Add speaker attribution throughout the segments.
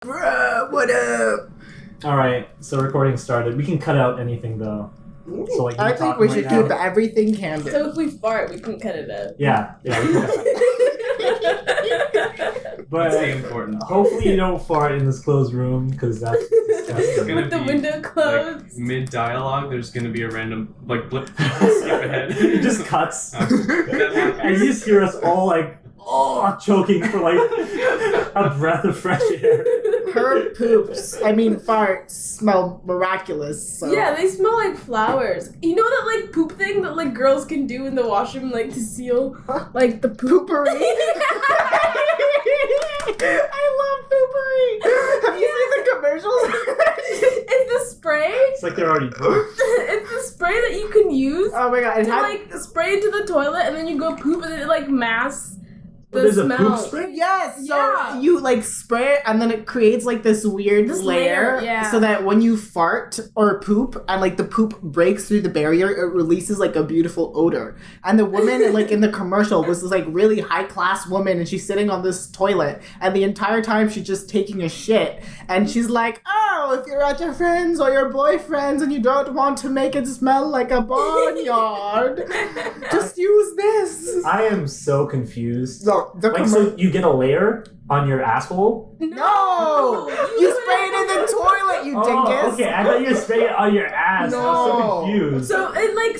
Speaker 1: Bruh, what up?
Speaker 2: Alright, so recording started. We can cut out anything though. So like
Speaker 1: I think we should keep everything candid.
Speaker 3: So if we fart, we can cut it out.
Speaker 2: Yeah, we can cut it. But
Speaker 4: That's the important part.
Speaker 2: hopefully you don't fart in this closed room because that's disgusting.
Speaker 3: With the window closed.
Speaker 4: Like, mid-dialogue, there's gonna be a random, like, blip, skip ahead.
Speaker 2: It just cuts.
Speaker 4: That happens.
Speaker 2: And you just hear us all like, choking for like a breath of fresh air.
Speaker 1: Her farts smell miraculous. So.
Speaker 3: Yeah, they smell like flowers. You know that like poop thing that like girls can do in the washroom, like to seal, like the
Speaker 1: Poo Pourri. I love Poo Pourri. Have you seen the commercials?
Speaker 3: It's the spray.
Speaker 2: It's like they're already pooped.
Speaker 3: It's the spray that you can use
Speaker 1: Oh my god!
Speaker 3: to like spray into the toilet, and then you go poop, and it like masks the
Speaker 2: There's
Speaker 3: smell.
Speaker 2: a poop spray?
Speaker 1: Yes, so
Speaker 3: Yeah.
Speaker 1: you like spray it and then it creates like this weird
Speaker 3: This
Speaker 1: layer,
Speaker 3: layer, yeah.
Speaker 1: so that when you fart or poop and like the poop breaks through the barrier, it releases like a beautiful odor. And the woman like in the commercial was this like really high class woman, and she's sitting on this toilet, and the entire time she's just taking a shit, and she's like, "Oh, if you're at your friends or your boyfriend's and you don't want to make it smell like a barnyard, just use this."
Speaker 2: I am so confused.
Speaker 1: So the
Speaker 2: Like, so you get a layer on your asshole?
Speaker 1: No! You spray it in the toilet, you dingus!
Speaker 2: Okay, I thought you sprayed it on your ass. I was so
Speaker 1: No.
Speaker 2: confused.
Speaker 3: So it like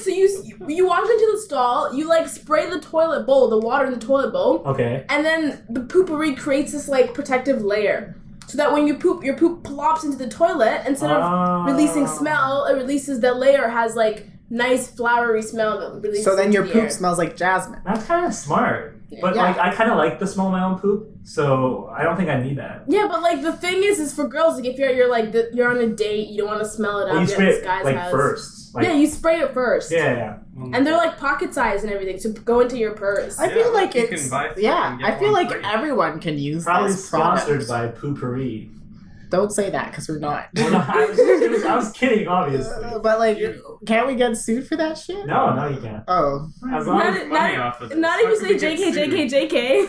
Speaker 3: you walk into the stall, you like spray the toilet bowl, the water in the toilet bowl,
Speaker 2: Okay.
Speaker 3: and then the Poo Pourri creates this like protective layer, so that when you poop, your poop plops into the toilet instead of releasing smell. It releases that layer has like nice flowery smell that releases.
Speaker 1: So then your
Speaker 3: into the
Speaker 1: poop
Speaker 3: air.
Speaker 1: smells like jasmine.
Speaker 2: That's kind of smart. But
Speaker 1: Yeah.
Speaker 2: like, I kind of like the smell of my own poop, so I don't think I need that.
Speaker 3: Yeah, but like the thing is for girls, like if you're like you're on a date, you don't want to smell it
Speaker 2: Well,
Speaker 3: up.
Speaker 2: you
Speaker 3: at
Speaker 2: spray
Speaker 3: this
Speaker 2: it
Speaker 3: guy's
Speaker 2: like
Speaker 3: house.
Speaker 2: first. Like,
Speaker 3: Yeah, you spray it first.
Speaker 2: yeah.
Speaker 3: And they're like pocket size and everything, so go into your purse.
Speaker 1: I feel like
Speaker 4: you
Speaker 1: it's
Speaker 4: can buy three
Speaker 1: yeah.
Speaker 4: and get
Speaker 1: I feel
Speaker 4: one
Speaker 1: like
Speaker 4: free.
Speaker 1: everyone can use
Speaker 2: Probably
Speaker 1: this product.
Speaker 2: sponsored by Poo Pourri.
Speaker 1: Don't say that because we're not.
Speaker 2: Well, no, I was kidding, obviously.
Speaker 1: But like, can't we get sued for that shit?
Speaker 2: No, you can't.
Speaker 1: Oh.
Speaker 2: As long as
Speaker 4: money off of this.
Speaker 3: Not if
Speaker 4: How
Speaker 3: you
Speaker 4: could
Speaker 3: say
Speaker 4: we get
Speaker 3: JK.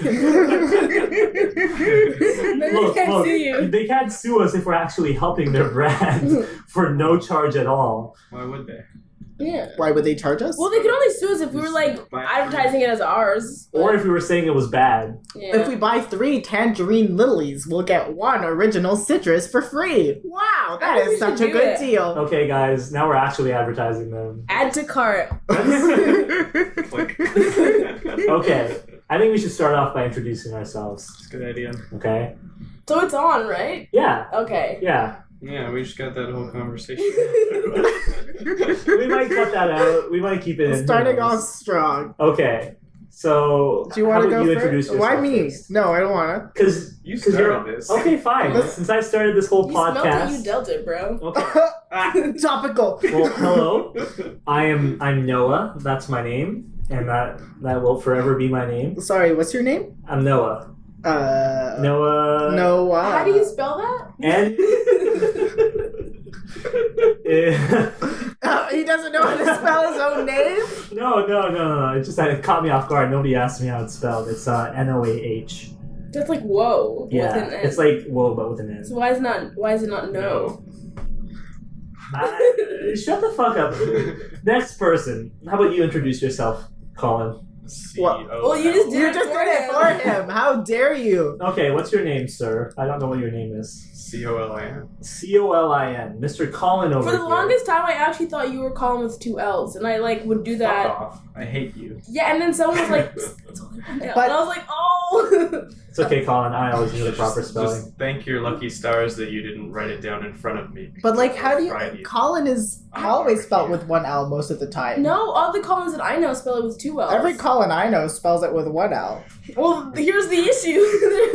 Speaker 3: Then they can't sue you.
Speaker 2: they can't sue us if we're actually helping their brand for no charge at all.
Speaker 4: Why would they?
Speaker 3: Yeah.
Speaker 1: Why would they charge us?
Speaker 3: Well, they could only sue us if we were like
Speaker 4: Buy
Speaker 3: advertising it as ours.
Speaker 2: Or if we were saying it was bad.
Speaker 3: Yeah.
Speaker 1: If we buy 3 tangerine lilies, we'll get 1 original citrus for free. Wow, that
Speaker 3: think we
Speaker 1: is such
Speaker 3: should
Speaker 1: a
Speaker 3: do
Speaker 1: good
Speaker 3: it.
Speaker 1: deal.
Speaker 2: Okay, guys, now we're actually advertising them.
Speaker 3: Add to cart.
Speaker 4: Click.
Speaker 2: Okay, I think we should start off by introducing ourselves.
Speaker 4: That's a good idea.
Speaker 2: Okay?
Speaker 3: So it's on, right?
Speaker 2: Yeah,
Speaker 3: Okay.
Speaker 2: yeah.
Speaker 4: Yeah, we just got that whole conversation.
Speaker 2: We might cut that out. We might keep it in.
Speaker 1: Starting
Speaker 2: Who knows?
Speaker 1: off strong.
Speaker 2: Okay, so
Speaker 1: Do you want to
Speaker 2: how about
Speaker 1: go
Speaker 2: you
Speaker 1: first?
Speaker 2: introduce yourself?
Speaker 1: Why me? No, I don't want to.
Speaker 2: Because
Speaker 4: You started this.
Speaker 2: Okay, fine.
Speaker 1: Let's-
Speaker 2: Since I started this whole
Speaker 3: You smelled it,
Speaker 2: podcast.
Speaker 3: you dealt it, bro.
Speaker 2: Okay.
Speaker 1: Topical.
Speaker 2: Well, hello. I'm Noah. That's my name, and that will forever be my name.
Speaker 1: Sorry, what's your name?
Speaker 2: I'm Noah.
Speaker 1: Noah.
Speaker 2: Noah.
Speaker 3: How do you spell that?
Speaker 2: And
Speaker 1: He doesn't know how to spell his own name?
Speaker 2: no. It just it caught me off guard. Nobody asked me how it's spelled. It's Noah.
Speaker 3: That's like whoa. With
Speaker 2: Yeah,
Speaker 3: an N.
Speaker 2: it's like whoa, but with an N.
Speaker 3: So why is it not no?
Speaker 2: Shut the fuck up. Next person. How about you introduce yourself, Colin?
Speaker 1: Well,
Speaker 3: Well, you just
Speaker 1: You just did it for him. How dare you?
Speaker 2: Okay, what's your name, sir? I don't know what your name is.
Speaker 4: Colin.
Speaker 2: Colin. Mr. Colin over
Speaker 3: For the
Speaker 2: here.
Speaker 3: longest time, I actually thought you were calling with 2 L's, and I like would do
Speaker 4: Fuck
Speaker 3: that.
Speaker 4: off. I hate you.
Speaker 3: Yeah, and then someone was like, "It's only 1 L,"
Speaker 1: But-
Speaker 3: and I was like, "Oh."
Speaker 2: It's okay, Colin. I always knew the proper spelling.
Speaker 4: Just thank your lucky stars that you didn't write it down in front of me.
Speaker 1: But like, how do
Speaker 4: Fried
Speaker 1: you? Colin is always spelled with 1 L most of the time.
Speaker 3: No, all the Collins that I know spell it with 2 L's.
Speaker 1: Every Colin I know spells it with 1 L.
Speaker 3: Well, here's the issue.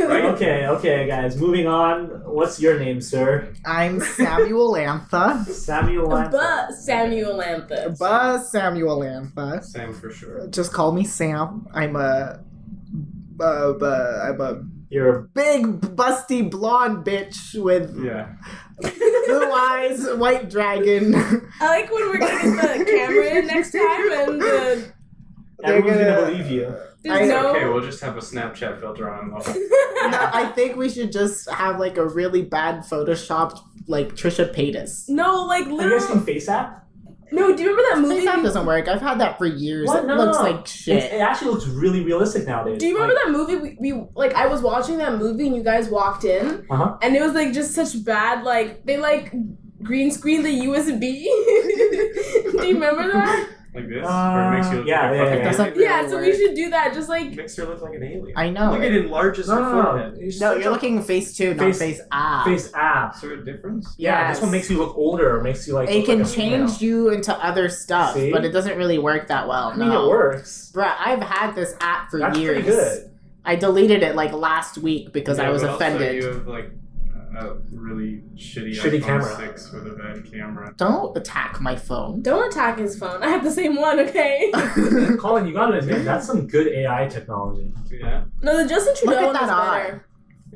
Speaker 4: Right.
Speaker 2: Okay, guys. Moving on. What's your name, sir?
Speaker 1: I'm Samuelantha.
Speaker 2: Samuelantha.
Speaker 3: But Bassamuelantha.
Speaker 1: Bassamuelantha.
Speaker 4: Sam for sure.
Speaker 1: Just call me Sam. I'm a
Speaker 2: You're
Speaker 1: big, busty, blonde bitch with
Speaker 4: Yeah.
Speaker 1: blue eyes, white dragon.
Speaker 3: I like when we're getting the camera in next time and
Speaker 2: Everyone's gonna believe you.
Speaker 3: There's no.
Speaker 4: Okay, we'll just have a Snapchat filter on.
Speaker 1: No, I think we should just have like a really bad photoshopped like Trisha Paytas.
Speaker 3: No, like
Speaker 2: Have you guys seen
Speaker 3: literally.
Speaker 2: Face App?
Speaker 3: No, do you remember that movie?
Speaker 1: FaceApp doesn't work. I've had that for years.
Speaker 2: What?
Speaker 1: It
Speaker 2: No,
Speaker 1: looks
Speaker 2: no.
Speaker 1: like shit.
Speaker 2: It actually looks really realistic nowadays.
Speaker 3: Do you remember that movie? We like I was watching that movie and you guys walked in, and it was like just such bad like they like green screen the USB. Do you remember that?
Speaker 4: Like this? Or it makes you look
Speaker 2: yeah,
Speaker 4: like
Speaker 2: yeah,
Speaker 4: a fucking
Speaker 2: yeah.
Speaker 1: Doesn't-
Speaker 4: alien?
Speaker 3: Yeah, so we should do that. Just like
Speaker 4: Makes her look like an alien.
Speaker 1: I know.
Speaker 4: Look, it enlarges her forehead.
Speaker 1: No, you're looking Face2, not Face App.
Speaker 2: Face App.
Speaker 4: Is there a difference?
Speaker 2: Yeah,
Speaker 1: Yes.
Speaker 2: this one makes you look older. Or makes you like.
Speaker 1: It
Speaker 2: look
Speaker 1: can
Speaker 2: like a
Speaker 1: change
Speaker 2: female.
Speaker 1: you into other stuff,
Speaker 2: See?
Speaker 1: but it doesn't really work that well.
Speaker 2: I mean,
Speaker 1: no.
Speaker 2: it works.
Speaker 1: Bruh, I've had this app for
Speaker 2: That's
Speaker 1: years.
Speaker 2: pretty good.
Speaker 1: I deleted it like last week because I was
Speaker 4: but
Speaker 1: offended.
Speaker 4: Also you have like a really shitty
Speaker 2: Shitty
Speaker 4: iPhone
Speaker 2: camera.
Speaker 4: 6 with a bad camera.
Speaker 1: Don't attack my phone.
Speaker 3: don't attack his phone. I have the same one, okay?
Speaker 2: Colin, you gotta admit that's some good AI technology.
Speaker 4: Yeah,
Speaker 3: No, the Justin
Speaker 1: Look
Speaker 3: Trudeau
Speaker 1: at
Speaker 3: one is
Speaker 1: that eye.
Speaker 3: better.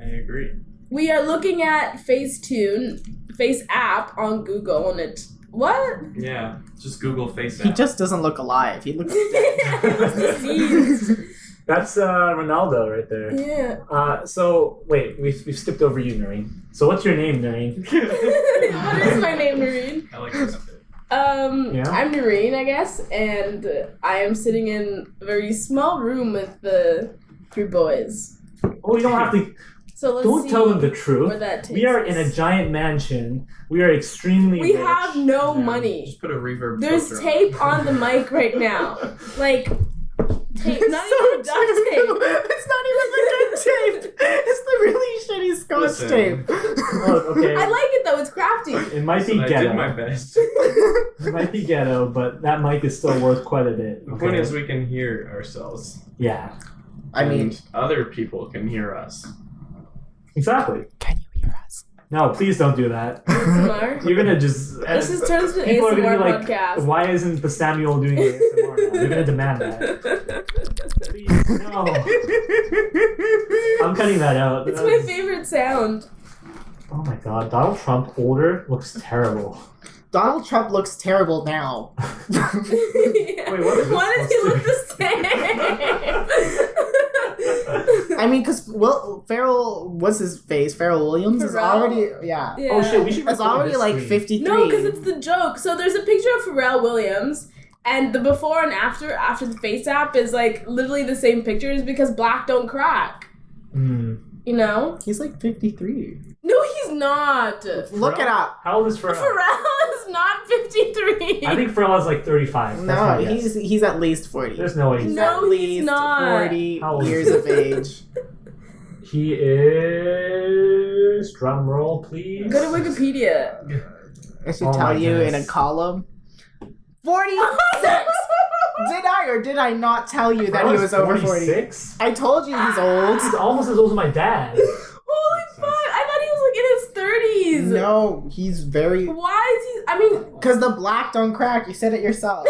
Speaker 4: I agree.
Speaker 3: We are looking at Face App on Google, and it's what?
Speaker 4: Yeah, just Google Face
Speaker 1: He
Speaker 4: App.
Speaker 1: just doesn't look alive. He looks dead.
Speaker 3: It was diseased.
Speaker 2: That's Ronaldo right there.
Speaker 3: Yeah.
Speaker 2: So wait, we've skipped over you, Nurein. So what's your name, Nurein?
Speaker 3: What is my name, Nurein?
Speaker 4: I like this bit.
Speaker 2: Yeah?
Speaker 3: I'm Nurein, I guess, and I am sitting in a very small room with the three boys.
Speaker 2: Oh, you don't have to.
Speaker 3: So let's
Speaker 2: Don't
Speaker 3: see
Speaker 2: tell them the
Speaker 3: where
Speaker 2: truth.
Speaker 3: that takes
Speaker 2: We are in a
Speaker 3: us.
Speaker 2: giant mansion. We are extremely.
Speaker 3: We
Speaker 2: rich.
Speaker 3: have no
Speaker 4: Yeah,
Speaker 3: money.
Speaker 4: Just put a reverb
Speaker 3: There's
Speaker 4: filter
Speaker 3: tape on the mic right now. Like, tape, not even duct tape.
Speaker 1: It's not even the good tape. It's the really shitty Scotch
Speaker 4: Listen.
Speaker 1: tape.
Speaker 2: Oh, okay.
Speaker 3: I like it though, it's crafty.
Speaker 2: It might be
Speaker 4: So I did
Speaker 2: ghetto.
Speaker 4: my best.
Speaker 2: It might be ghetto, but that mic is still worth quite a bit.
Speaker 4: The point is we can hear ourselves.
Speaker 2: Yeah,
Speaker 1: I mean,
Speaker 4: And other people can hear us.
Speaker 2: exactly.
Speaker 1: can you hear us?
Speaker 2: No, please don't do that.
Speaker 3: ASMR.
Speaker 2: You're gonna just.
Speaker 3: This is turns to an
Speaker 2: people are gonna
Speaker 3: ASMR
Speaker 2: be like,
Speaker 3: podcast.
Speaker 2: why isn't Bassamuel doing ASMR now? They're gonna demand that. Please, no. I'm cutting that out.
Speaker 3: It's my favorite sound.
Speaker 2: Oh my god, Donald Trump older looks terrible.
Speaker 1: Donald Trump looks terrible now.
Speaker 2: Wait, what is this
Speaker 3: Why does he look the same?
Speaker 1: I mean, because Farrell, what's his face? Farrell Williams is
Speaker 3: Pharrell?
Speaker 1: already, yeah.
Speaker 3: Yeah.
Speaker 2: Oh shit, we should
Speaker 1: It's
Speaker 2: record
Speaker 1: already
Speaker 2: this
Speaker 1: like
Speaker 2: screen.
Speaker 1: 53.
Speaker 3: No, because it's the joke. So there's a picture of Pharrell Williams, and the before and after the Face App is like literally the same pictures because black don't crack.
Speaker 2: Mm.
Speaker 3: You know?
Speaker 1: He's like 53.
Speaker 3: No, he's not.
Speaker 1: Look it up.
Speaker 2: How old is Pharrell?
Speaker 3: Pharrell is not 53.
Speaker 2: I think Pharrell is like 35. That's
Speaker 1: No,
Speaker 2: my guess.
Speaker 1: he's at least 40.
Speaker 2: There's no way he's
Speaker 3: No,
Speaker 1: at
Speaker 3: he's
Speaker 1: least
Speaker 3: not.
Speaker 1: 40
Speaker 2: How old is
Speaker 1: years
Speaker 2: he?
Speaker 1: of age.
Speaker 2: He is. Drum roll, please.
Speaker 3: Go to Wikipedia.
Speaker 1: I should
Speaker 2: Oh
Speaker 1: tell
Speaker 2: my
Speaker 1: you in a
Speaker 2: goodness.
Speaker 1: column. 46! Did I or did I not tell you that he was over 40?
Speaker 2: 46?
Speaker 1: I told you he's old.
Speaker 2: He's almost as old as my dad.
Speaker 3: Holy fuck! I thought he was like in his 30s.
Speaker 1: No, he's very...
Speaker 3: Why is he? I mean,
Speaker 1: Because the black don't crack. You said it yourself.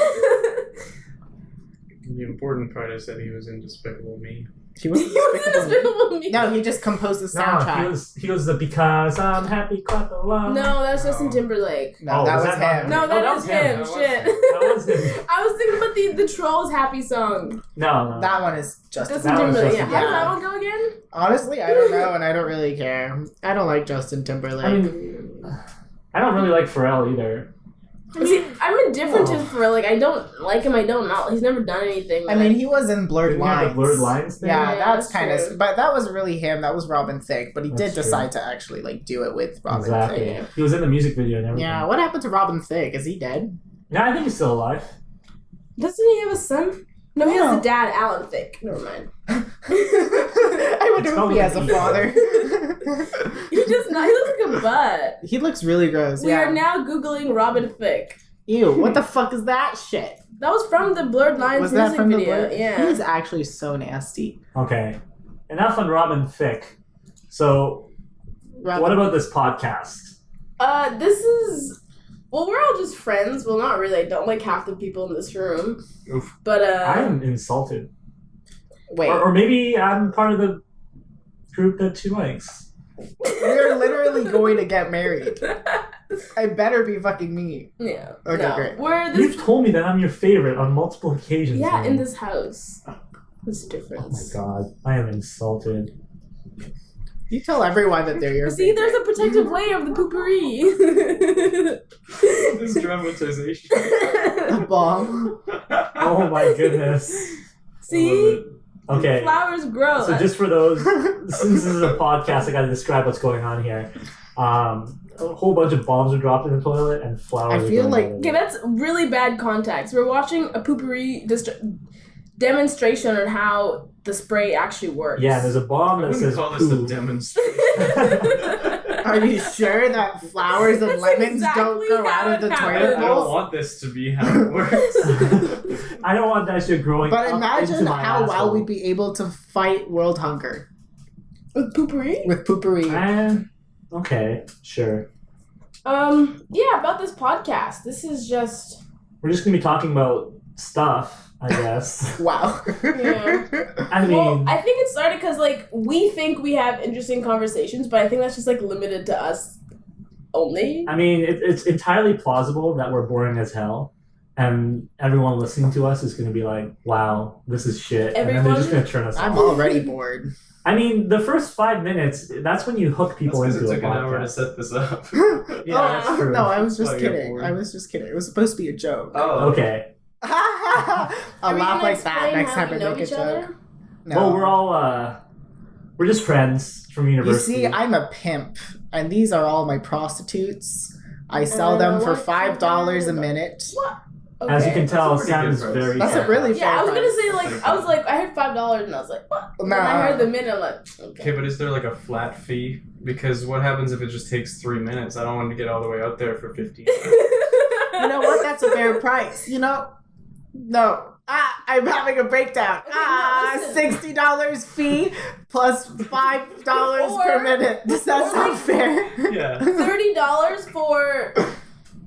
Speaker 4: The important part is that he was in Despicable Me.
Speaker 1: He was
Speaker 3: he was in Despicable Me.
Speaker 1: No, he just composed the
Speaker 2: No,
Speaker 1: soundtrack.
Speaker 2: he was the because I'm happy clap along.
Speaker 3: No, that's Justin Timberlake.
Speaker 1: No,
Speaker 2: Oh,
Speaker 1: that
Speaker 2: was
Speaker 1: was
Speaker 2: that
Speaker 1: him.
Speaker 3: No,
Speaker 2: that
Speaker 3: that
Speaker 2: was
Speaker 3: is
Speaker 2: him.
Speaker 3: him.
Speaker 4: That was
Speaker 3: Shit.
Speaker 4: him.
Speaker 2: That was him.
Speaker 3: I was thinking about the Trolls happy song.
Speaker 2: No.
Speaker 1: That one is Justin.
Speaker 3: Justin
Speaker 2: That was
Speaker 3: Timberlake. Yeah.
Speaker 2: Justin
Speaker 3: How does
Speaker 1: Timberlake.
Speaker 3: that one go again?
Speaker 1: Honestly, I don't know, and I don't really care. I don't like Justin Timberlake.
Speaker 2: I mean, I don't really like Pharrell either.
Speaker 3: See, I'm indifferent to Pharrell. Like, I don't like him. I don't not. He's never done anything.
Speaker 1: I mean, he was in Blurred
Speaker 2: Didn't he have
Speaker 1: Lines.
Speaker 2: the Blurred Lines thing?
Speaker 1: Yeah,
Speaker 3: Yeah,
Speaker 1: that's
Speaker 3: that's
Speaker 1: kind of.
Speaker 3: true.
Speaker 1: But that wasn't really him. That was Robin Thicke. But he
Speaker 2: That's
Speaker 1: did
Speaker 2: true.
Speaker 1: decide to actually like do it with Robin
Speaker 2: Exactly.
Speaker 1: Thicke.
Speaker 2: He was in the music video and everything.
Speaker 1: Yeah, what happened to Robin Thicke? Is he dead?
Speaker 2: No, I think he's still alive.
Speaker 3: Doesn't he have a son? No, he
Speaker 1: No.
Speaker 3: has a dad, Alan Thicke. Never mind.
Speaker 1: I wonder if he has a father.
Speaker 3: He does not. He looks like a butt.
Speaker 1: He looks really gross.
Speaker 3: We
Speaker 1: yeah.
Speaker 3: are now Googling Robin Thicke.
Speaker 1: Ew, what the fuck is that shit?
Speaker 3: That was from the Blurred Lines
Speaker 1: Was that
Speaker 3: music
Speaker 1: from the
Speaker 3: video.
Speaker 1: Blurred?
Speaker 3: Yeah.
Speaker 1: He's actually so nasty.
Speaker 2: Okay. Enough on Robin Thicke. So, what about this podcast?
Speaker 3: This is. Well, we're all just friends. Well, not really. I don't like half the people in this room.
Speaker 4: Oof.
Speaker 3: But
Speaker 2: I'm insulted.
Speaker 1: Wait,
Speaker 2: Or maybe I'm part of the group that she likes.
Speaker 1: we're literally going to get married. It better be fucking me.
Speaker 3: Yeah.
Speaker 1: Okay,
Speaker 3: no.
Speaker 1: great.
Speaker 3: We're
Speaker 2: You've
Speaker 3: this.
Speaker 2: told me that I'm your favorite on multiple occasions.
Speaker 3: Yeah,
Speaker 2: man.
Speaker 3: in this house. What's the
Speaker 2: Oh my
Speaker 3: difference?
Speaker 2: god, I am insulted.
Speaker 1: You tell everyone that they're your
Speaker 3: See,
Speaker 1: favorite.
Speaker 3: there's a protective layer of the Poo Pourri.
Speaker 4: This dramatization.
Speaker 1: A bomb.
Speaker 2: Oh my goodness.
Speaker 3: See?
Speaker 2: Okay.
Speaker 3: Flowers grow.
Speaker 2: So just for those, since this is a podcast, I gotta describe what's going on here. A whole bunch of bombs are dropped in the toilet and flowers.
Speaker 1: I feel
Speaker 2: are
Speaker 1: like-
Speaker 2: going
Speaker 3: Okay, that's really bad context. We're watching a Poo Pourri demonstration on how the spray actually works.
Speaker 2: yeah, there's a bomb
Speaker 4: I
Speaker 2: that
Speaker 4: wouldn't
Speaker 2: says
Speaker 4: call this a
Speaker 2: poo.
Speaker 4: demonstration.
Speaker 1: Are you sure that flowers and
Speaker 3: That's
Speaker 1: lemons
Speaker 3: exactly
Speaker 1: don't grow
Speaker 3: how
Speaker 1: out of the
Speaker 3: it
Speaker 4: I
Speaker 1: toilet
Speaker 3: happens.
Speaker 4: don't
Speaker 1: bowl?
Speaker 4: want this to be how it works.
Speaker 2: I don't want that shit growing
Speaker 1: But
Speaker 2: up
Speaker 1: imagine
Speaker 2: into my
Speaker 1: how well
Speaker 2: asshole.
Speaker 1: we'd be able to fight world hunger
Speaker 3: With Poo Pourri?
Speaker 1: with Poo Pourri.
Speaker 2: Okay, sure.
Speaker 3: Yeah, about this podcast. This is just
Speaker 2: We're just gonna be talking about stuff, I guess.
Speaker 1: Wow.
Speaker 3: Yeah.
Speaker 2: I mean,
Speaker 3: well, I think it started because like we think we have interesting conversations, but I think that's just like limited to us only.
Speaker 2: it's entirely plausible that we're boring as hell, and everyone listening to us is gonna be like, "Wow, this is shit," and then they're just gonna turn us
Speaker 1: I'm
Speaker 2: off.
Speaker 1: already bored.
Speaker 2: I mean, the first 5 minutes, that's when you hook people
Speaker 4: That's
Speaker 2: into
Speaker 4: because it
Speaker 2: a
Speaker 4: took an hour to
Speaker 2: podcast.
Speaker 4: set this up.
Speaker 2: Yeah, that's
Speaker 1: Oh,
Speaker 2: true.
Speaker 1: no, I was just
Speaker 4: Oh, you're
Speaker 1: kidding.
Speaker 4: bored.
Speaker 1: I was just kidding. It was supposed to be a joke.
Speaker 4: Oh,
Speaker 2: Okay.
Speaker 1: I'll
Speaker 3: Are we
Speaker 1: laugh
Speaker 3: gonna
Speaker 1: like that
Speaker 3: explain
Speaker 1: next
Speaker 3: how
Speaker 1: time I
Speaker 3: we know
Speaker 1: make a
Speaker 3: each
Speaker 1: joke.
Speaker 3: other?
Speaker 1: No.
Speaker 2: Well, we're just friends from
Speaker 1: You
Speaker 2: university.
Speaker 1: see, I'm a pimp, and these are all my prostitutes. I sell
Speaker 3: I
Speaker 1: them for
Speaker 3: want
Speaker 1: $5 a
Speaker 3: to-
Speaker 1: minute.
Speaker 3: Okay.
Speaker 2: As you can tell,
Speaker 4: That's a pretty
Speaker 2: Sam
Speaker 4: good
Speaker 2: is
Speaker 4: price.
Speaker 2: very.
Speaker 1: That's a really
Speaker 3: Yeah, I was
Speaker 1: fair
Speaker 3: gonna
Speaker 1: price.
Speaker 3: say like I was like I heard $5 and I was like what? And then I
Speaker 1: Nah.
Speaker 3: heard the minute I'm like
Speaker 4: Okay,
Speaker 3: okay.
Speaker 4: but is there like a flat fee? Because what happens if it just takes 3 minutes? I don't want to get all the way out there for 15.
Speaker 1: You know what? That's a fair price. You know? No. I'm having a breakdown.
Speaker 3: Okay, no, listen.
Speaker 1: $60 fee plus $5 per
Speaker 3: Or-
Speaker 1: minute. Does that
Speaker 3: or
Speaker 1: sound
Speaker 3: like-
Speaker 1: fair?
Speaker 4: Yeah.
Speaker 3: $30 for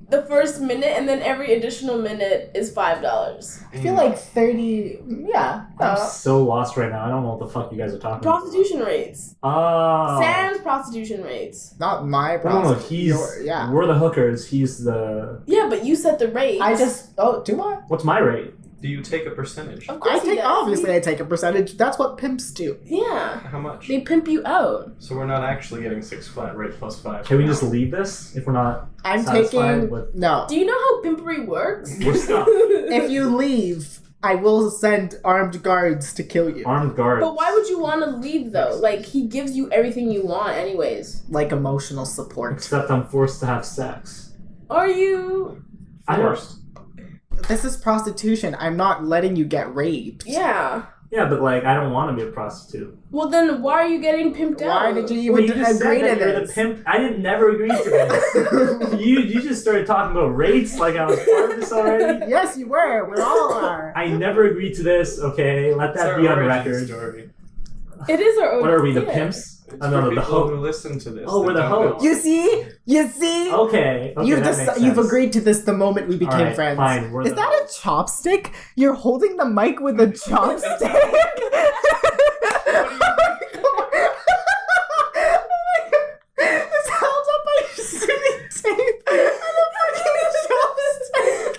Speaker 3: the first minute and then every additional minute is $5.
Speaker 1: I feel like 30. Yeah.
Speaker 2: I'm so lost right now. I don't know what the fuck you guys are talking
Speaker 3: Prostitution rates.
Speaker 2: about. Oh.
Speaker 3: Sam's prostitution rates.
Speaker 1: Not my
Speaker 2: No,
Speaker 1: problem.
Speaker 2: yeah. We're the hookers. He's the.
Speaker 3: Yeah, but you set the rate.
Speaker 1: I just. Oh, do I?
Speaker 2: What's my rate?
Speaker 4: Do you take a percentage?
Speaker 3: Of course
Speaker 1: I
Speaker 3: he
Speaker 1: take
Speaker 3: does.
Speaker 1: obviously I take a percentage. That's what pimps do.
Speaker 3: Yeah.
Speaker 4: How much?
Speaker 3: They pimp you out.
Speaker 4: So we're not actually getting 6 flat rate plus 5.
Speaker 2: Can we just leave this if we're not?
Speaker 1: I'm
Speaker 2: Satisfied
Speaker 1: taking
Speaker 2: with-
Speaker 1: no.
Speaker 3: Do you know how pimpery works?
Speaker 2: We're stuck.
Speaker 1: If you leave, I will send armed guards to kill you.
Speaker 2: Armed guards.
Speaker 3: But why would you want to leave though? Like he gives you everything you want anyways.
Speaker 1: Like emotional support.
Speaker 2: Except I'm forced to have sex.
Speaker 3: Are you?
Speaker 2: I don't.
Speaker 4: Forced.
Speaker 1: This is prostitution. I'm not letting you get raped.
Speaker 3: Yeah.
Speaker 2: Yeah, but like I don't want to be a prostitute.
Speaker 3: Well then, why are you getting pimped out?
Speaker 1: Why did you
Speaker 2: Well,
Speaker 1: even
Speaker 2: you just
Speaker 1: agree
Speaker 2: said
Speaker 1: to
Speaker 2: that you're
Speaker 1: this?
Speaker 2: the pimp. I didn't never agree to this. you just started talking about rates like I was part of this already.
Speaker 1: Yes, you were. We all are.
Speaker 2: I never agreed to this. Okay, let
Speaker 4: It's
Speaker 2: that
Speaker 4: our
Speaker 2: be on
Speaker 4: origin
Speaker 2: record.
Speaker 4: story.
Speaker 3: It is our own.
Speaker 2: What are we, the
Speaker 3: yeah.
Speaker 2: pimps?
Speaker 4: It's
Speaker 2: Oh, no,
Speaker 4: for
Speaker 2: the
Speaker 4: people
Speaker 2: ho-
Speaker 4: who listen to this.
Speaker 2: Oh,
Speaker 4: that
Speaker 2: we're the
Speaker 4: don't know.
Speaker 2: hosts.
Speaker 1: You see? You see?
Speaker 2: Okay,
Speaker 1: You've
Speaker 2: that makes
Speaker 1: you've
Speaker 2: sense.
Speaker 1: agreed to this the moment we became
Speaker 2: Alright,
Speaker 1: friends.
Speaker 2: fine, we're
Speaker 1: Is
Speaker 2: the
Speaker 1: that a chopstick? You're holding the mic with a chopstick? It's held up by shitty tape and a fucking chopstick.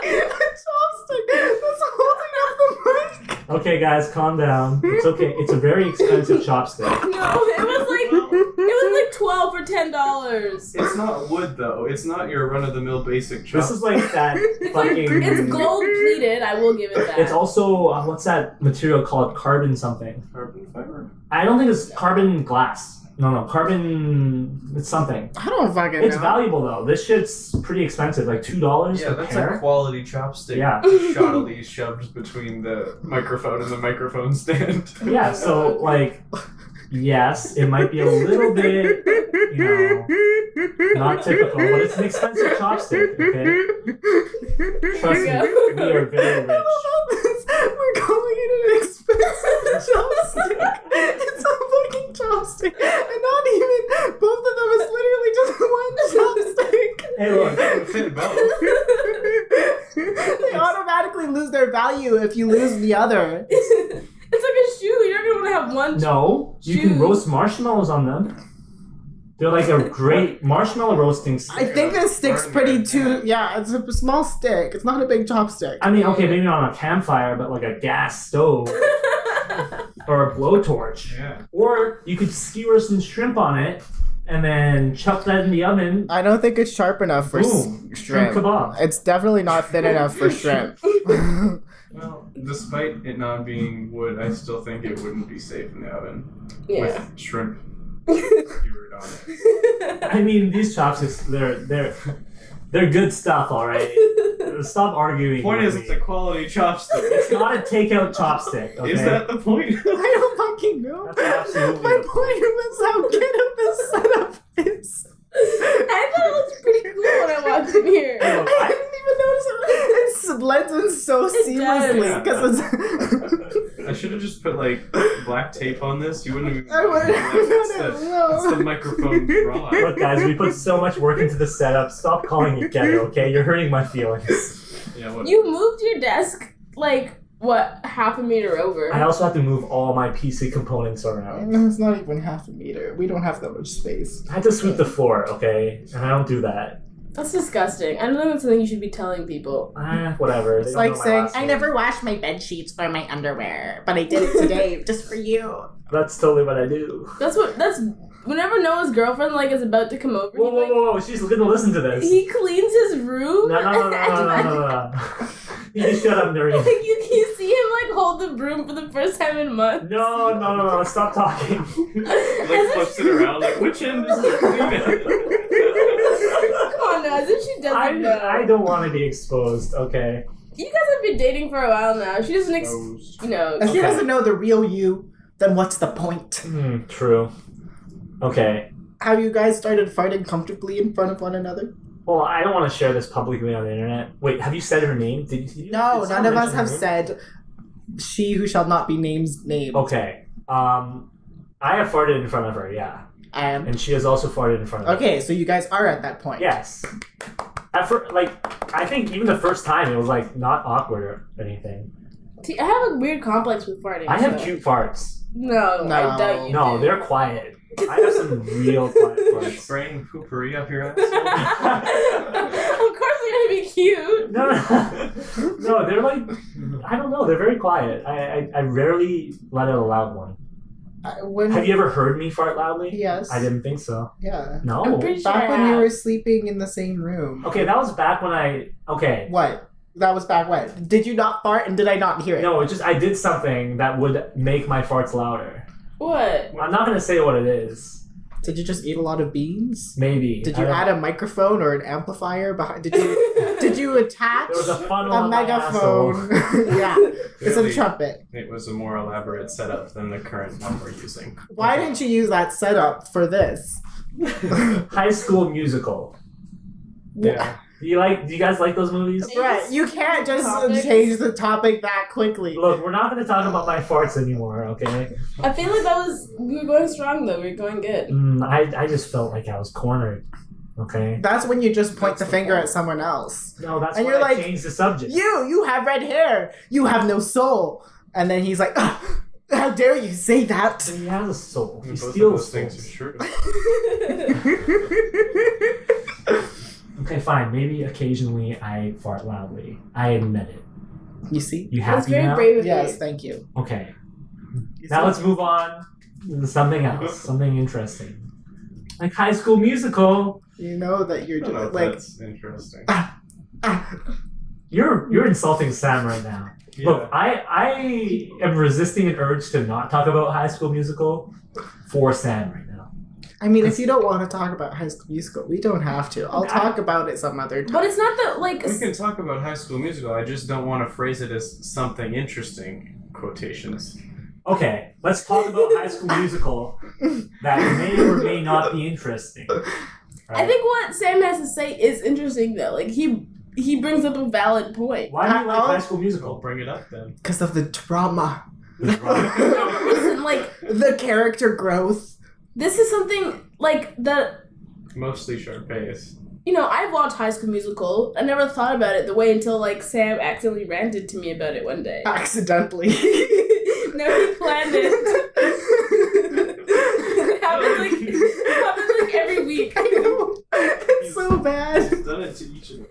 Speaker 1: A chopstick that's holding up the mic.
Speaker 2: Okay, guys, calm down. It's okay. It's a very expensive chopstick.
Speaker 3: No, it was like 12 for $10.
Speaker 4: It's not wood though. It's not your run-of-the-mill basic chop.
Speaker 2: This is like that fucking.
Speaker 3: It's gold plated. I will give it that.
Speaker 2: It's also what's that material called? Carbon something.
Speaker 4: carbon fiber.
Speaker 2: I don't think it's carbon glass. No, carbon. It's something.
Speaker 1: I don't fucking
Speaker 2: It's
Speaker 1: know.
Speaker 2: valuable though. This shit's pretty expensive, like $2
Speaker 4: Yeah,
Speaker 2: a
Speaker 4: that's
Speaker 2: pair.
Speaker 4: a quality chopstick.
Speaker 2: Yeah.
Speaker 4: Shoddily shoved between the microphone and the microphone stand.
Speaker 2: Yeah, so like, yes, it might be a little bit, not typical, but it's an expensive chopstick. Okay, trust me, we are very rich.
Speaker 1: We're calling it an expensive chopstick. It's a fucking chopstick. And not even, both of them is literally just one chopstick.
Speaker 2: Hey, look.
Speaker 4: Fit both.
Speaker 1: They automatically lose their value if you lose the other.
Speaker 3: It's like a shoe. You're not gonna want to have one.
Speaker 2: No, you can
Speaker 3: Shoes.
Speaker 2: roast marshmallows on them. They're like a great marshmallow roasting stick.
Speaker 1: I think this stick's pretty too. Yeah, it's a small stick. It's not a big chopstick.
Speaker 2: I mean, okay, maybe not on a campfire, but like a gas stove or a blowtorch.
Speaker 4: Yeah.
Speaker 2: Or you could skewer some shrimp on it and then chuck that in the oven.
Speaker 1: I don't think it's sharp enough for
Speaker 2: Boom.
Speaker 1: shrimp.
Speaker 2: Kebab.
Speaker 1: It's definitely not thin enough for shrimp.
Speaker 4: Well, despite it not being wood, I still think it wouldn't be safe in the oven with shrimp skewered on it.
Speaker 2: I mean, these chopsticks, they're good stuff, all right? Stop arguing.
Speaker 4: The point
Speaker 2: with
Speaker 4: is,
Speaker 2: me.
Speaker 4: it's a quality chopstick.
Speaker 2: It's not a takeout chopstick, okay?
Speaker 4: Is that the point?
Speaker 1: I don't fucking know.
Speaker 2: That's absolutely
Speaker 1: My
Speaker 2: the
Speaker 1: point was how good this setup is.
Speaker 3: I thought it was pretty cool when I walked in here.
Speaker 2: Look,
Speaker 1: I didn't even notice it. It blends in so seamlessly because it's.
Speaker 4: I should have just put like black tape on this. You wouldn't even.
Speaker 1: I wouldn't
Speaker 4: It's
Speaker 1: know.
Speaker 4: the microphone draw.
Speaker 2: Look, guys, we put so much work into the setup. Stop calling it ghetto, okay? You're hurting my feelings.
Speaker 4: Yeah, what?
Speaker 3: You moved your desk like what, half a meter over?
Speaker 2: I also have to move all my PC components around.
Speaker 1: It's not even half a meter. We don't have that much space.
Speaker 2: I had to sweep the floor, okay? And I don't do that.
Speaker 3: That's disgusting. I don't think that's something you should be telling people.
Speaker 2: Whatever.
Speaker 1: It's like saying, I never wash my bed sheets or my underwear, but I did it today just for you.
Speaker 2: That's totally what I do.
Speaker 3: That's whenever Noah's girlfriend like is about to come over,
Speaker 2: Whoa, she's gonna listen to this.
Speaker 3: he cleans his room.
Speaker 2: No. You shut up, Nurein.
Speaker 3: Like you see him like hold the broom for the first time in months.
Speaker 2: No, stop talking.
Speaker 4: Like flips it around, like which end is it clean?
Speaker 3: Come on now, as if she doesn't know.
Speaker 2: I don't want to be exposed, okay?
Speaker 3: You guys have been dating for a while now. She doesn't,
Speaker 1: If she
Speaker 2: Okay.
Speaker 1: doesn't know the real you, then what's the point?
Speaker 2: True. Okay.
Speaker 1: Have you guys started farting comfortably in front of one another?
Speaker 2: Well, I don't want to share this publicly on the internet. Wait, have you said her name? Did you
Speaker 1: No,
Speaker 2: did
Speaker 1: none
Speaker 2: someone
Speaker 1: of us
Speaker 2: mention
Speaker 1: have
Speaker 2: her name?
Speaker 1: said she who shall not be named's name.
Speaker 2: Okay. I have farted in front of her, yeah. And she has also farted in front of me.
Speaker 1: Okay, so you guys are at that point.
Speaker 2: Yes. I think even the first time it was like not awkward or anything.
Speaker 3: See, I have a weird complex with farting.
Speaker 2: I have
Speaker 3: so-
Speaker 2: cute farts.
Speaker 3: No,
Speaker 1: No.
Speaker 3: I doubt you
Speaker 2: No,
Speaker 3: do.
Speaker 2: they're quiet. I have some real quiet farts.
Speaker 4: Spraying Poo Pourri up your ass.
Speaker 3: Of course they're gonna be cute.
Speaker 2: No, they're like, I don't know, they're very quiet. I rarely let out a loud one. Have you ever heard me fart loudly?
Speaker 1: Yes.
Speaker 2: I didn't think so.
Speaker 1: Yeah.
Speaker 2: No.
Speaker 3: I'm pretty sure
Speaker 1: Back
Speaker 3: I
Speaker 1: when you
Speaker 3: have.
Speaker 1: were sleeping in the same room.
Speaker 2: Okay, that was back when okay.
Speaker 1: What? That was back when? Did you not fart and did I not hear it?
Speaker 2: No, it's just I did something that would make my farts louder.
Speaker 3: What?
Speaker 2: I'm not gonna say what it is.
Speaker 1: Did you just eat a lot of beans?
Speaker 2: Maybe.
Speaker 1: Did you add a microphone or an amplifier behind? Did you attach
Speaker 2: There was a funnel
Speaker 1: a
Speaker 2: on my
Speaker 1: megaphone? Yeah, it's a
Speaker 4: Clearly,
Speaker 1: trumpet.
Speaker 4: It was a more elaborate setup than the current one we're using.
Speaker 1: Why didn't you use that setup for this?
Speaker 2: High School Musical.
Speaker 4: Yeah.
Speaker 2: Do you guys like those movies?
Speaker 1: Right, you can't just
Speaker 3: Topics?
Speaker 1: change the topic that quickly.
Speaker 2: Look, we're not gonna talk about my farts anymore, okay?
Speaker 3: I feel like we were going strong though. We were going good.
Speaker 2: I just felt like I was cornered. Okay.
Speaker 1: That's when you just point the finger at someone else.
Speaker 2: No, that's
Speaker 1: And
Speaker 2: why
Speaker 1: you're
Speaker 2: I
Speaker 1: like,
Speaker 2: changed the subject.
Speaker 1: You have red hair. You have no soul. And then he's like, how dare you say that?
Speaker 2: He has a soul. He
Speaker 4: Both of
Speaker 2: steals
Speaker 4: those things
Speaker 2: things.
Speaker 4: are true.
Speaker 2: Okay, fine. Maybe occasionally I fart loudly. I admit it.
Speaker 1: You see?
Speaker 2: You
Speaker 3: That's
Speaker 2: happy
Speaker 3: very
Speaker 2: now?
Speaker 3: brave of
Speaker 1: Yes,
Speaker 3: you.
Speaker 1: thank you.
Speaker 2: Okay. Now let's move on to something else. Something interesting. Like High School Musical.
Speaker 1: You know that you're
Speaker 4: I don't know if
Speaker 1: like,
Speaker 4: that's interesting.
Speaker 2: You're insulting Sam right now.
Speaker 4: Yeah.
Speaker 2: Look, I am resisting an urge to not talk about High School Musical for Sam right now.
Speaker 1: I mean, if you don't want to talk about High School Musical, we don't have to. I'll talk about it some other time.
Speaker 3: But it's not that like.
Speaker 4: We can talk about High School Musical. I just don't want to phrase it as something interesting. Quotations.
Speaker 2: Okay, let's talk about High School Musical that may or may not be interesting.
Speaker 3: I think what Sam has to say is interesting though. Like he brings up a valid point.
Speaker 2: Why do you like
Speaker 1: I'll-
Speaker 2: High School
Speaker 4: I'll
Speaker 2: Musical?
Speaker 4: bring it up then.
Speaker 1: Because of the drama,
Speaker 3: Listen, like
Speaker 1: the character growth.
Speaker 3: this is something like that.
Speaker 4: Mostly Sharpay's.
Speaker 3: You know, I've watched High School Musical. I never thought about it the way until like Sam accidentally ranted to me about it one day.
Speaker 1: Accidentally.
Speaker 3: No, he planned it. It happens like every
Speaker 1: bad.
Speaker 4: He's done it to each of us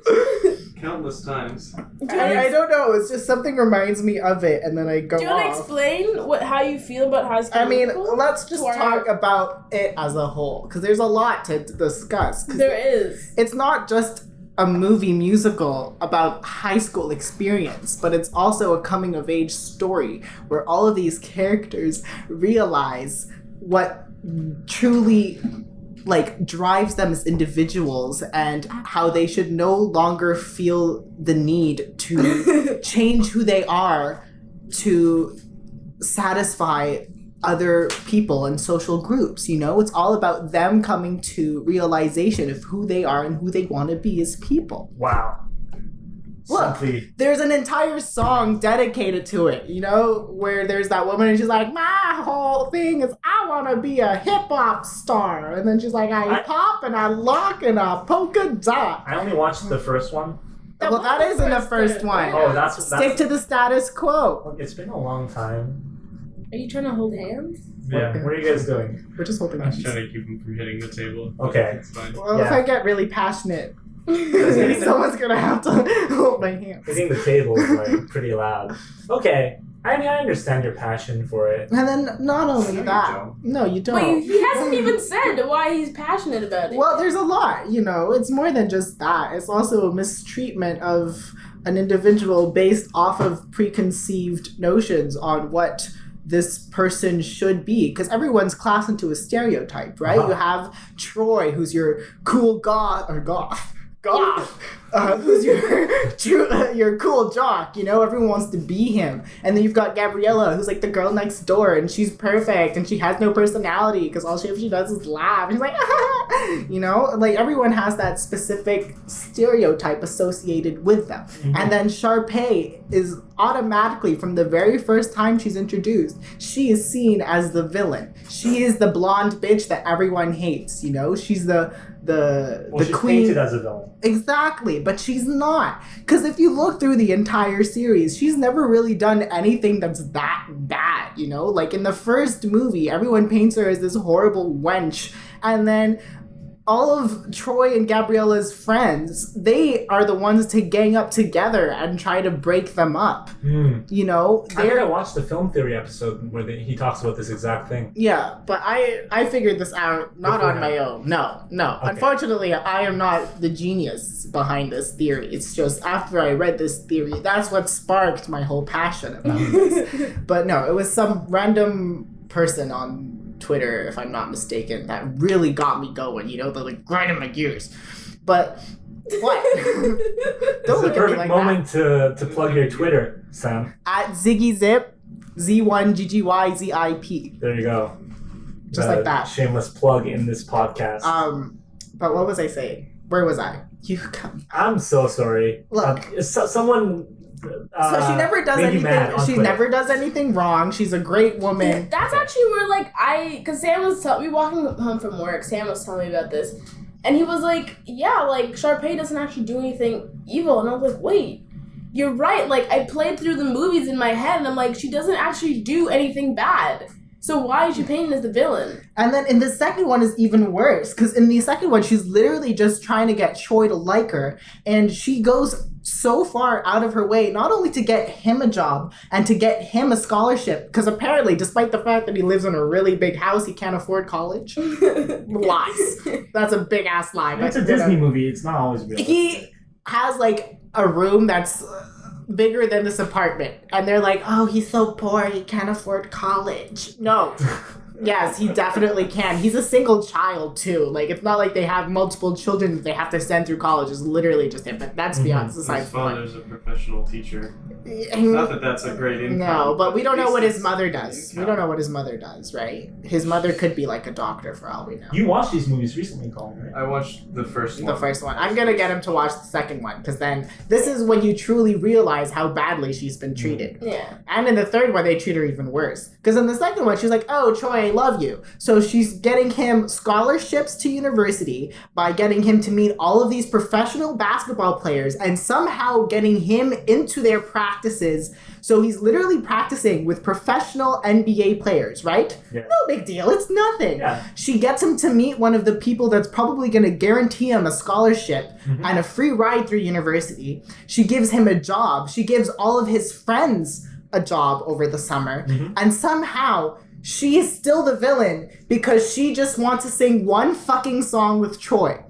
Speaker 4: countless times.
Speaker 1: I don't know. It's just something reminds me of it, and then I go off.
Speaker 3: Do you want to explain how you feel about High School Musical?
Speaker 1: Let's just talk about it as a whole, because there's a lot to discuss.
Speaker 3: There is.
Speaker 1: It's not just a movie musical about high school experience, but it's also a coming of age story where all of these characters realize what truly drives them as individuals and how they should no longer feel the need to change who they are to satisfy other people and social groups. It's all about them coming to realization of who they are and who they want to be as people.
Speaker 2: Wow.
Speaker 1: Look, there's an entire song dedicated to it, where there's that woman and she's like, my whole thing is I want to be a hip-hop star. And then she's like, I pop and I lock and I polka dot.
Speaker 2: I only watched the first one.
Speaker 1: Well, that isn't the first one.
Speaker 2: Oh, that's
Speaker 1: Stick to the status quo.
Speaker 2: Look, it's been a long time.
Speaker 3: Are you trying to hold hands?
Speaker 2: Yeah. What are you guys doing?
Speaker 1: We're just holding
Speaker 4: I was
Speaker 1: hands.
Speaker 4: trying to keep him from hitting the table.
Speaker 2: Okay.
Speaker 4: It's fine.
Speaker 1: Well, if I get really passionate, someone's gonna have to hold my hand.
Speaker 2: Hitting the table is pretty loud. Okay. I mean, I understand your passion for it.
Speaker 1: And then not only that, no, you don't.
Speaker 3: But he hasn't even said why he's passionate about it.
Speaker 1: Well, there's a lot, It's more than just that. It's also a mistreatment of an individual based off of preconceived notions on what this person should be, because everyone's classed into a stereotype, right? You have Troy, who's your cool goth, who's your cool jock, everyone wants to be him. And then you've got Gabriella, who's like the girl next door, and she's perfect and she has no personality because all she does is laugh. And she's like, everyone has that specific stereotype associated with them. Mm-hmm. And then Sharpay is automatically, from the very first time she's introduced, she is seen as the villain. She is the blonde bitch that everyone hates, she's the
Speaker 2: she's
Speaker 1: queen.
Speaker 2: Painted as a villain.
Speaker 1: Exactly, but she's not. Because if you look through the entire series, she's never really done anything that's that bad, Like in the first movie, everyone paints her as this horrible wench, and then all of Troy and Gabriella's friends, they are the ones to gang up together and try to break them up.
Speaker 2: I think I watched the film theory episode where he talks about this exact thing.
Speaker 1: Yeah, but I figured this out not on my own. No. Okay. Unfortunately, I am not the genius behind this theory. It's just after I read this theory, that's what sparked my whole passion about this. But no, it was some random person on Twitter, if I'm not mistaken, that really got me going, the grinding my gears. But what? Don't look at me like
Speaker 2: moment to plug your Twitter, Sam.
Speaker 1: At ZiggyZip, Z1GGYZIP.
Speaker 2: There you go.
Speaker 1: Just like that.
Speaker 2: Shameless plug in this podcast.
Speaker 1: But what was I saying? Where was I? You come.
Speaker 2: I'm so sorry.
Speaker 1: Look,
Speaker 2: someone.
Speaker 1: So she never does anything. She never does anything wrong. She's a great woman.
Speaker 3: That's actually where because Sam was telling me walking home from work. Sam was telling me about this, and he was like, "Yeah, Sharpay doesn't actually do anything evil." And I was like, "Wait, you're right." I played through the movies in my head, and I'm like, "She doesn't actually do anything bad. So why is she painted as the villain?"
Speaker 1: And then in the second one is even worse, because in the second one, she's literally just trying to get Troy to like her, and she goes so far out of her way, not only to get him a job and to get him a scholarship, because apparently, despite the fact that he lives in a really big house, he can't afford college. Lies. That's a big ass lie.
Speaker 2: It's a Disney movie. It's not always real.
Speaker 1: He has a room that's bigger than this apartment, and they're like, "Oh, he's so poor, he can't afford college." No. Yes, he definitely can. He's a single child, too. It's not like they have multiple children that they have to send through college. It's literally just him. But that's beyond the side.
Speaker 4: His father's a professional teacher. Not that that's a great income.
Speaker 1: No, but we don't know what his mother does. We don't know what his mother does, right? His mother could be a doctor for all we know.
Speaker 2: You watched these movies recently, Colin, right?
Speaker 4: I watched the first one.
Speaker 1: The first one. I'm going to get him to watch the second one, because then this is when you truly realize how badly she's been treated.
Speaker 3: Yeah.
Speaker 1: And in the third one, they treat her even worse. Because in the second one, she's like, "Oh, Troy I love you. So she's getting him scholarships to university by getting him to meet all of these professional basketball players and somehow getting him into their practices. So he's literally practicing with professional NBA players, right?
Speaker 2: Yeah.
Speaker 1: No big deal. It's nothing.
Speaker 2: Yeah.
Speaker 1: She gets him to meet one of the people that's probably going to guarantee him a scholarship and a free ride through university. She gives him a job. She gives all of his friends a job over the summer. And somehow she is still the villain because she just wants to sing one fucking song with Troy.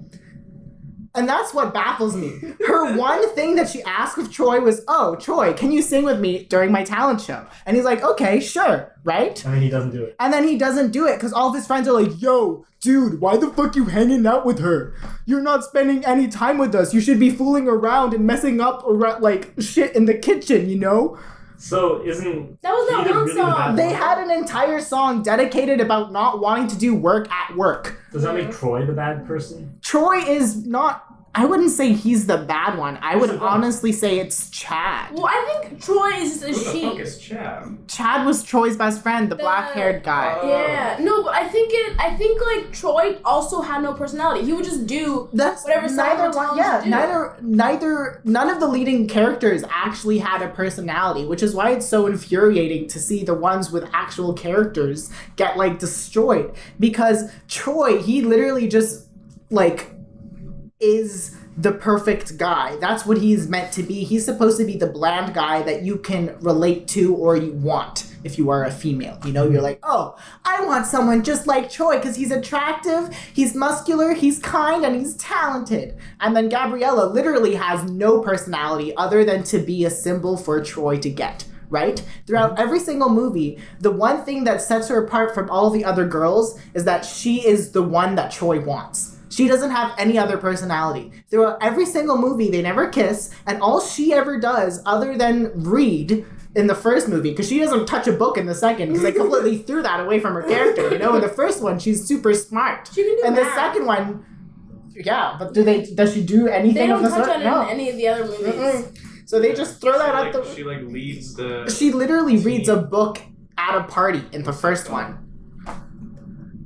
Speaker 1: And that's what baffles me. Her one thing that she asked of Troy was, oh, Troy, can you sing with me during my talent show? And he's like, okay, sure, right?
Speaker 2: And then he doesn't do it.
Speaker 1: And then he doesn't do it because all of his friends are like, yo, dude, why the fuck you hanging out with her? You're not spending any time with us. You should be fooling around and messing up like shit in the kitchen, you know?
Speaker 2: So isn't
Speaker 3: that was that one song?
Speaker 1: They had an entire song dedicated about not wanting to do work at work.
Speaker 2: Does that make Troy the bad person?
Speaker 1: Troy is not. I wouldn't say he's the bad one. I would honestly say it's Chad.
Speaker 3: Well, I think Troy is a
Speaker 4: Who the
Speaker 3: she.
Speaker 4: fuck is Chad?
Speaker 1: Chad was Troy's best friend, the black-haired guy.
Speaker 3: Yeah, no, but I think like Troy also had no personality. He would just do whatever song would tell him to do.
Speaker 1: None of the leading characters actually had a personality, which is why it's so infuriating to see the ones with actual characters get like destroyed. Because Troy, he literally just like is the perfect guy. That's what he's meant to be. He's supposed to be the bland guy that you can relate to or you want if you are a female. You know, you're like, oh, I want someone just like Troy because he's attractive, he's muscular, he's kind, and he's talented. And then Gabriella literally has no personality other than to be a symbol for Troy to get. Right? Throughout every single movie, the one thing that sets her apart from all the other girls is that she is the one that Troy wants. She doesn't have any other personality. Throughout every single movie, they never kiss, and all she ever does, other than read in the first movie, because she doesn't touch a book in the second, because they completely threw that away from her character. You know, in the first one, she's super smart.
Speaker 3: She can do
Speaker 1: and
Speaker 3: math.
Speaker 1: the second one, yeah, but does she do anything
Speaker 3: They don't
Speaker 1: of the
Speaker 3: touch
Speaker 1: sort?
Speaker 3: on it
Speaker 1: No.
Speaker 3: in any of the other movies.
Speaker 1: So they just throw that out the...
Speaker 4: She leads the...
Speaker 1: She literally
Speaker 4: team.
Speaker 1: reads a book at a party in the first one.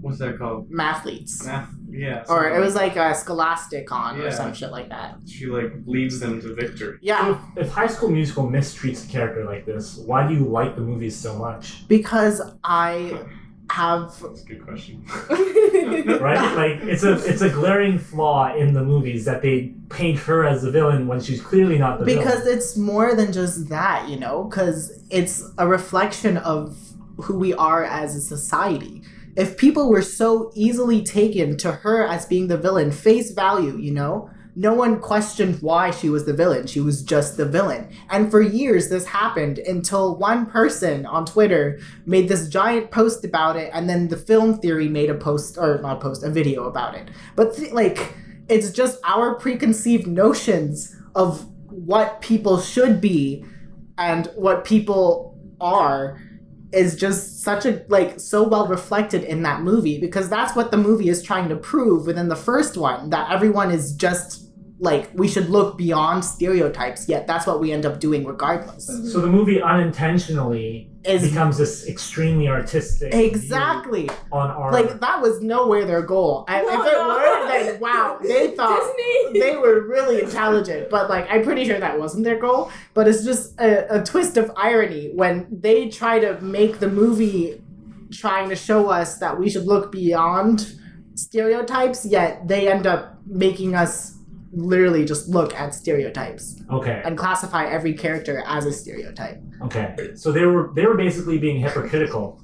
Speaker 4: What's that called?
Speaker 1: Mathletes.
Speaker 4: Yeah.
Speaker 1: Or it was like a Scholasticon or
Speaker 4: Yeah.
Speaker 1: some shit like that.
Speaker 4: She leads them to victory.
Speaker 1: Yeah.
Speaker 2: If High School Musical mistreats a character like this, why do you like the movies so much?
Speaker 1: Because I have...
Speaker 4: That's a good question.
Speaker 2: Right? Like it's a glaring flaw in the movies that they paint her as the villain when she's clearly not the villain.
Speaker 1: Because it's more than just that, you know? Because it's a reflection of who we are as a society. If people were so easily taken to her as being the villain, face value, you know? No one questioned why she was the villain. She was just the villain. And for years, this happened until one person on Twitter made this giant post about it, and then the Film Theory made a video about it. But it's just our preconceived notions of what people should be and what people are is just such a, so well reflected in that movie, because that's what the movie is trying to prove within the first one, that everyone is just, we should look beyond stereotypes, yet that's what we end up doing regardless.
Speaker 2: So the movie unintentionally becomes this extremely artistic
Speaker 1: Exactly.
Speaker 2: view on art.
Speaker 1: That was nowhere their goal. If it were, then wow, they thought
Speaker 3: Disney.
Speaker 1: they were really intelligent. But I'm pretty sure that wasn't their goal. But it's just a twist of irony when they try to make the movie trying to show us that we should look beyond stereotypes, yet they end up making us literally just look at stereotypes.
Speaker 2: Okay.
Speaker 1: And classify every character as a stereotype.
Speaker 2: Okay. So they were basically being hypocritical,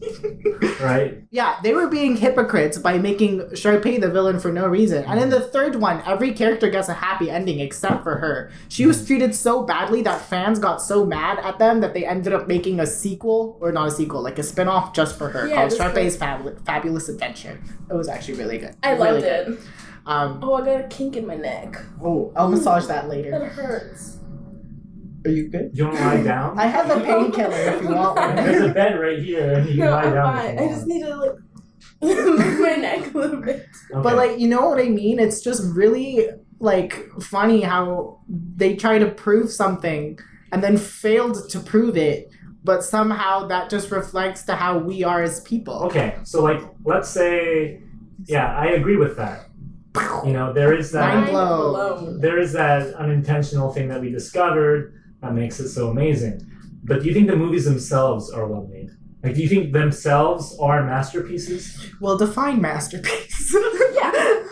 Speaker 2: right?
Speaker 1: Yeah, they were being hypocrites by making Sharpay the villain for no reason. And in the third one, every character gets a happy ending except for her. She was treated so badly that fans got so mad at them that they ended up making a sequel, or not a sequel, a spin-off just for her called Sharpay's Fabulous Adventure. It was actually really good.
Speaker 3: I
Speaker 1: really
Speaker 3: loved it. I got a kink in my neck.
Speaker 1: Oh, I'll massage that later.
Speaker 3: That hurts.
Speaker 1: Are you good?
Speaker 2: Do you want to lie down?
Speaker 1: I have a painkiller if you want one.
Speaker 2: There's a bed right here, and you can lie
Speaker 3: I'm
Speaker 2: down.
Speaker 3: fine. I just need to move my neck a little bit.
Speaker 2: Okay.
Speaker 1: But you know what I mean? It's just really funny how they try to prove something and then failed to prove it but somehow that just reflects to how we are as people.
Speaker 2: Okay, so like, let's say, yeah, I agree with that. You know, there is that.
Speaker 1: Mind blown.
Speaker 2: There is that unintentional thing that we discovered that makes it so amazing. But do you think the movies themselves are well made? Like, do you think themselves are masterpieces?
Speaker 1: Well, define masterpiece.
Speaker 3: Yeah.